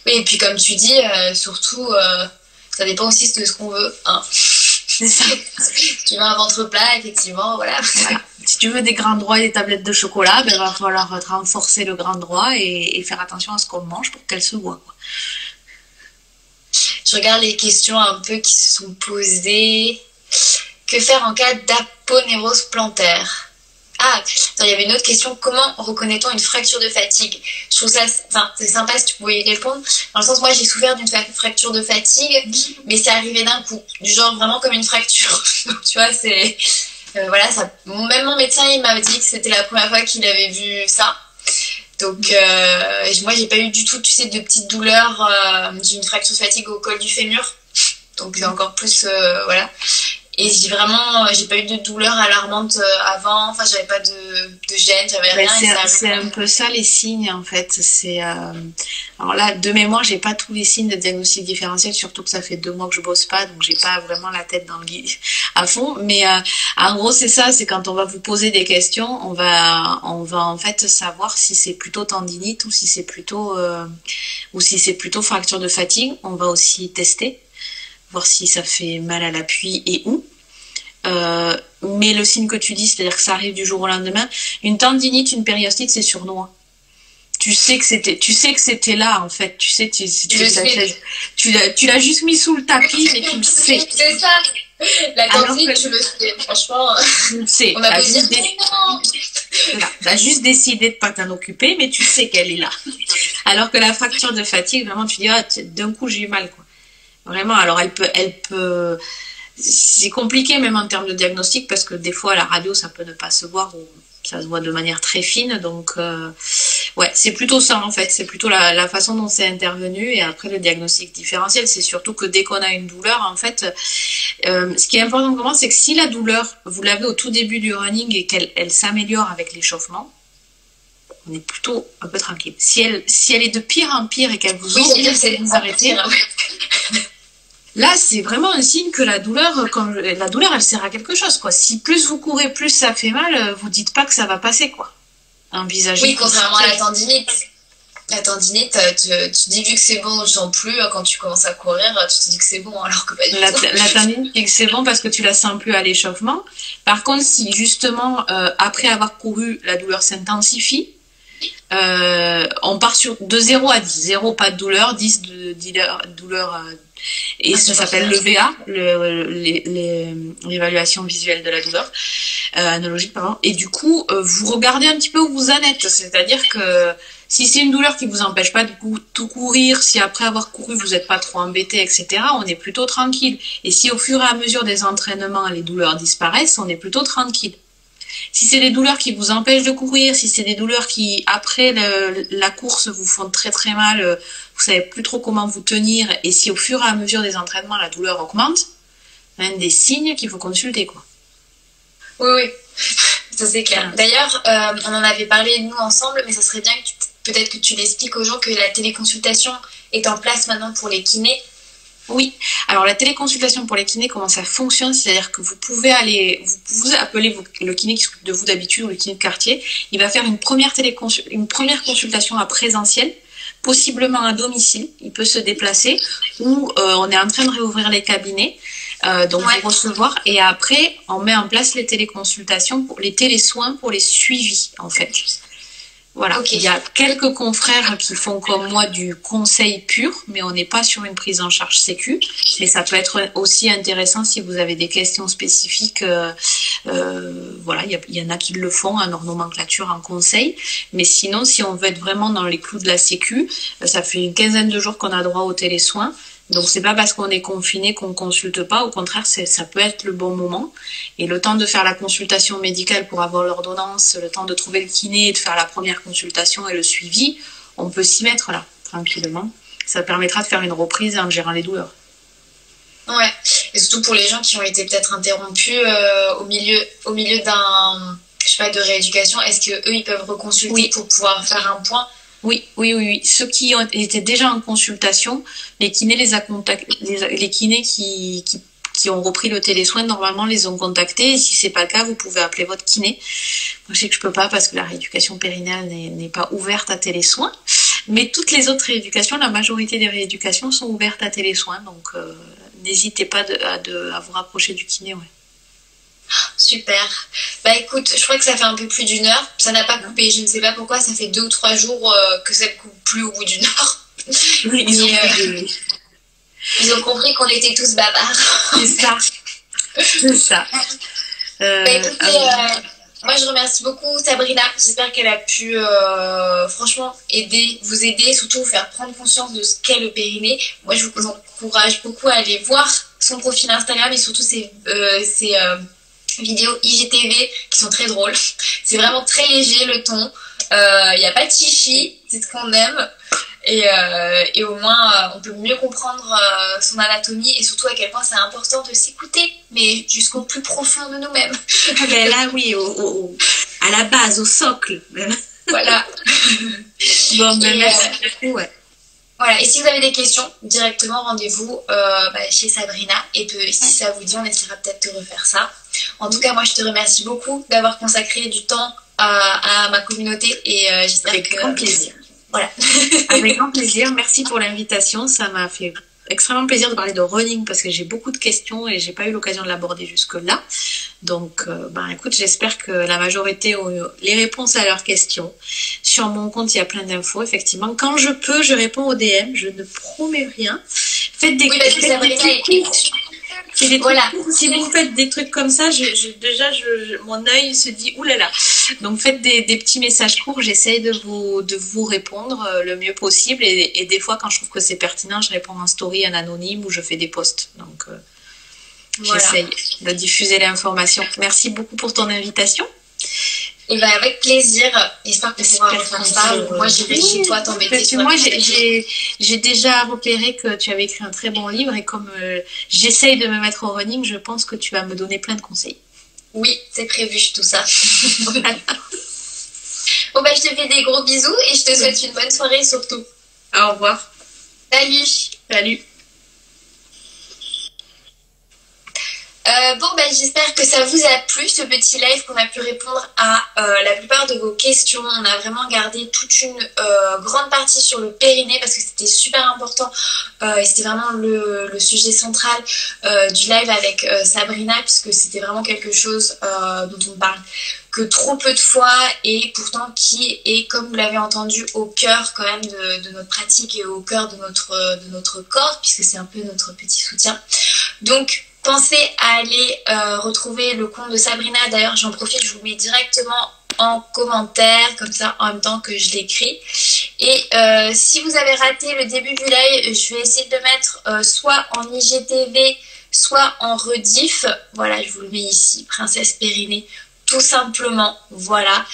Oui, et puis comme tu dis, surtout, ça dépend aussi de ce qu'on veut. Hein. C'est ça. Tu veux un ventre plat, effectivement, voilà. Si tu veux des grands droits et des tablettes de chocolat, il va falloir renforcer le grand droit et faire attention à ce qu'on mange pour qu'elle se voit. Quoi. Je regarde les questions un peu qui se sont posées. Que faire en cas d'aponeurose plantaire? Ah, attends, il y avait une autre question. Comment reconnaît-on une fracture de fatigue? Je trouve ça, c'est sympa si tu pouvais y répondre. Dans le sens, moi, j'ai souffert d'une fracture de fatigue, mais c'est arrivé d'un coup. Du genre vraiment comme une fracture. Tu vois, c'est... Voilà, ça, même mon médecin, il m'a dit que c'était la première fois qu'il avait vu ça. Donc, moi, j'ai pas eu du tout, tu sais, de petites douleurs. J'ai une fracture de fatigue au col du fémur. Donc, encore plus, voilà. Et j'ai pas eu de douleur alarmante avant. Enfin, j'avais pas de gêne, j'avais rien. C'est un peu ça les signes en fait. Alors là, de mémoire, j'ai pas tous les signes de diagnostic différentiel, surtout que ça fait 2 mois que je bosse pas, donc j'ai pas vraiment la tête dans le lit à fond. Mais en gros, c'est ça, c'est quand on va vous poser des questions, on va en fait savoir si c'est plutôt tendinite ou si c'est plutôt fracture de fatigue. On va aussi tester, voir si ça fait mal à l'appui et où. Mais le signe que tu dis, c'est-à-dire que ça arrive du jour au lendemain, une tendinite, une périostite, c'est sournois. Tu sais que c'était là en fait. Tu sais, tu l'as juste mis sous le tapis, mais tu le sais. C'est ça. La tendinite, tu le sais. Franchement, tu le sais. On a pas dit t'as juste décidé de pas t'en occuper, mais tu sais qu'elle est là. Alors que la fracture de fatigue, vraiment, tu dis d'un coup j'ai eu mal quoi. Vraiment. Alors elle peut. C'est compliqué même en termes de diagnostic parce que des fois à la radio ça peut ne pas se voir ou ça se voit de manière très fine, donc ouais, c'est plutôt ça en fait, c'est plutôt la façon dont c'est intervenu. Et après le diagnostic différentiel, c'est surtout que dès qu'on a une douleur en fait, ce qui est important pour moi, c'est que si la douleur vous l'avez au tout début du running et qu'elle s'améliore avec l'échauffement, on est plutôt un peu tranquille. Si elle est de pire en pire et qu'elle vous oblige à vous arrêter, là, c'est vraiment un signe que la douleur, elle sert à quelque chose, quoi. Si plus vous courez, plus ça fait mal, vous dites pas que ça va passer, quoi. Envisagez. Oui, contrairement à la tendinite. La tendinite, tu dis vu que c'est bon, je sens plus. Quand tu commences à courir, tu te dis que c'est bon, alors que pas du tout. La tendinite, dit que c'est bon parce que tu la sens plus à l'échauffement. Par contre, si justement, après avoir couru, la douleur s'intensifie, on part de 0 à 10. 0, pas de douleur, 10 de douleur. Et ça s'appelle le VA, l'évaluation visuelle de la douleur, analogique, pardon. Et du coup, vous regardez un petit peu où vous en êtes. C'est-à-dire que si c'est une douleur qui vous empêche pas de tout courir, si après avoir couru vous n'êtes pas trop embêté, etc., on est plutôt tranquille. Et si au fur et à mesure des entraînements, les douleurs disparaissent, on est plutôt tranquille. Si c'est des douleurs qui vous empêchent de courir, si c'est des douleurs qui, après la course, vous font très très mal, vous savez plus trop comment vous tenir, et si au fur et à mesure des entraînements, la douleur augmente, c'est un des signes qu'il faut consulter, quoi. Oui, ça c'est clair. D'ailleurs, on en avait parlé nous ensemble, mais ça serait bien que peut-être que tu l'expliques aux gens que la téléconsultation est en place maintenant pour les kinés. Oui, alors la téléconsultation pour les kinés, comment ça fonctionne? C'est-à-dire que vous pouvez appeler le kiné qui s'occupe de vous d'habitude ou le kiné de quartier. Il va faire une première consultation à présentiel, possiblement à domicile. Il peut se déplacer ou on est en train de réouvrir les cabinets, donc vous recevoir. Et après, on met en place les téléconsultations, les télésoins pour les suivis en fait. Voilà, okay. Il y a quelques confrères qui font comme moi du conseil pur, mais on n'est pas sur une prise en charge sécu. Mais ça peut être aussi intéressant si vous avez des questions spécifiques. Voilà, il y en a qui le font en nomenclature, en conseil. Mais sinon, si on veut être vraiment dans les clous de la sécu, ça fait une quinzaine de jours qu'on a droit aux télésoins. Donc c'est pas parce qu'on est confiné qu'on consulte pas, au contraire ça peut être le bon moment. Et le temps de faire la consultation médicale pour avoir l'ordonnance, le temps de trouver le kiné, de faire la première consultation et le suivi, on peut s'y mettre là, tranquillement. Ça permettra de faire une reprise en gérant les douleurs. Ouais, et surtout pour les gens qui ont été peut-être interrompus au milieu d'un, je sais pas, de rééducation, est-ce que eux ils peuvent reconsulter pour pouvoir faire un point? Oui. Ceux qui étaient déjà en consultation, les kinés les kinés qui ont repris le télésoin, normalement, les ont contactés. Et si c'est pas le cas, vous pouvez appeler votre kiné. Moi, je sais que je peux pas parce que la rééducation périnéale n'est pas ouverte à télésoin. Mais toutes les autres rééducations, la majorité des rééducations sont ouvertes à télésoin. Donc, n'hésitez pas à vous rapprocher du kiné, ouais. Super. Bah écoute, je crois que ça fait un peu plus d'1 heure. Ça n'a pas coupé. Je ne sais pas pourquoi. Ça fait 2 ou 3 jours que ça ne coupe plus au bout d'1 heure. Oui, ils ont compris qu'on était tous bavards. C'est ça. Bah écoutez, moi je remercie beaucoup Sabrina. J'espère qu'elle a pu franchement vous aider, surtout vous faire prendre conscience de ce qu'est le périnée. Moi je vous encourage beaucoup à aller voir son profil Instagram et surtout ses vidéos IGTV qui sont très drôles. C'est vraiment très léger le ton. Il n'y a pas de chichi, c'est ce qu'on aime. Et au moins, on peut mieux comprendre son anatomie et surtout à quel point c'est important de s'écouter, mais jusqu'au plus profond de nous-mêmes. Ah ben là, oui, à la base, au socle. Voilà. Bon, ben merci beaucoup, ouais. Voilà, et si vous avez des questions, directement rendez-vous chez Sabrina. Et si ça vous dit, on essaiera peut-être de refaire ça. En tout cas, moi, je te remercie beaucoup d'avoir consacré du temps à ma communauté et j'espère Avec grand plaisir. Voilà. Avec grand plaisir. Merci pour l'invitation. Ça m'a fait extrêmement plaisir de parler de running parce que j'ai beaucoup de questions et j'ai pas eu l'occasion de l'aborder jusque-là. Donc, écoute, j'espère que la majorité ont eu les réponses à leurs questions. Sur mon compte, il y a plein d'infos, effectivement. Quand je peux, je réponds aux DM. Je ne promets rien. Faites des voilà. Si vous faites des trucs comme ça, mon œil se dit oulala. Donc faites des petits messages courts, j'essaye de vous répondre le mieux possible et des fois quand je trouve que c'est pertinent, je réponds en story en anonyme ou je fais des posts. Donc j'essaye de diffuser l'information. Merci beaucoup pour ton invitation. Et ben avec plaisir, j'espère que c'est faire ça. Moi j'irai chez toi t'embêter. Moi j'ai déjà repéré que tu avais écrit un très bon livre et comme j'essaye de me mettre au running, je pense que tu vas me donner plein de conseils. Oui, c'est prévu tout ça. Bon je te fais des gros bisous et je te souhaite une bonne soirée surtout. Au revoir. Salut. Salut. J'espère que ça vous a plu ce petit live qu'on a pu répondre à la plupart de vos questions. On a vraiment gardé toute une grande partie sur le périnée parce que c'était super important et c'était vraiment le sujet central du live avec Sabrina puisque c'était vraiment quelque chose dont on parle que trop peu de fois et pourtant qui est, comme vous l'avez entendu, au cœur quand même de notre pratique et au cœur de notre corps puisque c'est un peu notre petit soutien. Donc pensez à aller retrouver le compte de Sabrina. D'ailleurs, j'en profite, je vous mets directement en commentaire, comme ça, en même temps que je l'écris. Et si vous avez raté le début du live, je vais essayer de le mettre soit en IGTV, soit en rediff. Voilà, je vous le mets ici, Princesse Périnée, tout simplement. Voilà.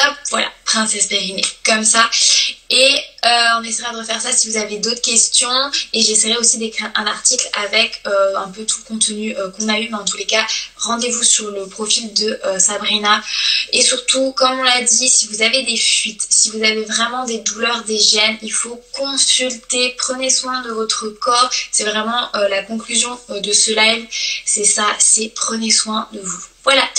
Hop, voilà, Princesse Périnée, comme ça. Et on essaiera de refaire ça si vous avez d'autres questions. Et j'essaierai aussi d'écrire un article avec un peu tout le contenu qu'on a eu. Mais en tous les cas, rendez-vous sur le profil de Sabrina. Et surtout, comme on l'a dit, si vous avez des fuites, si vous avez vraiment des douleurs, des gènes, il faut consulter. Prenez soin de votre corps. C'est vraiment la conclusion de ce live. C'est ça, c'est prenez soin de vous. Voilà.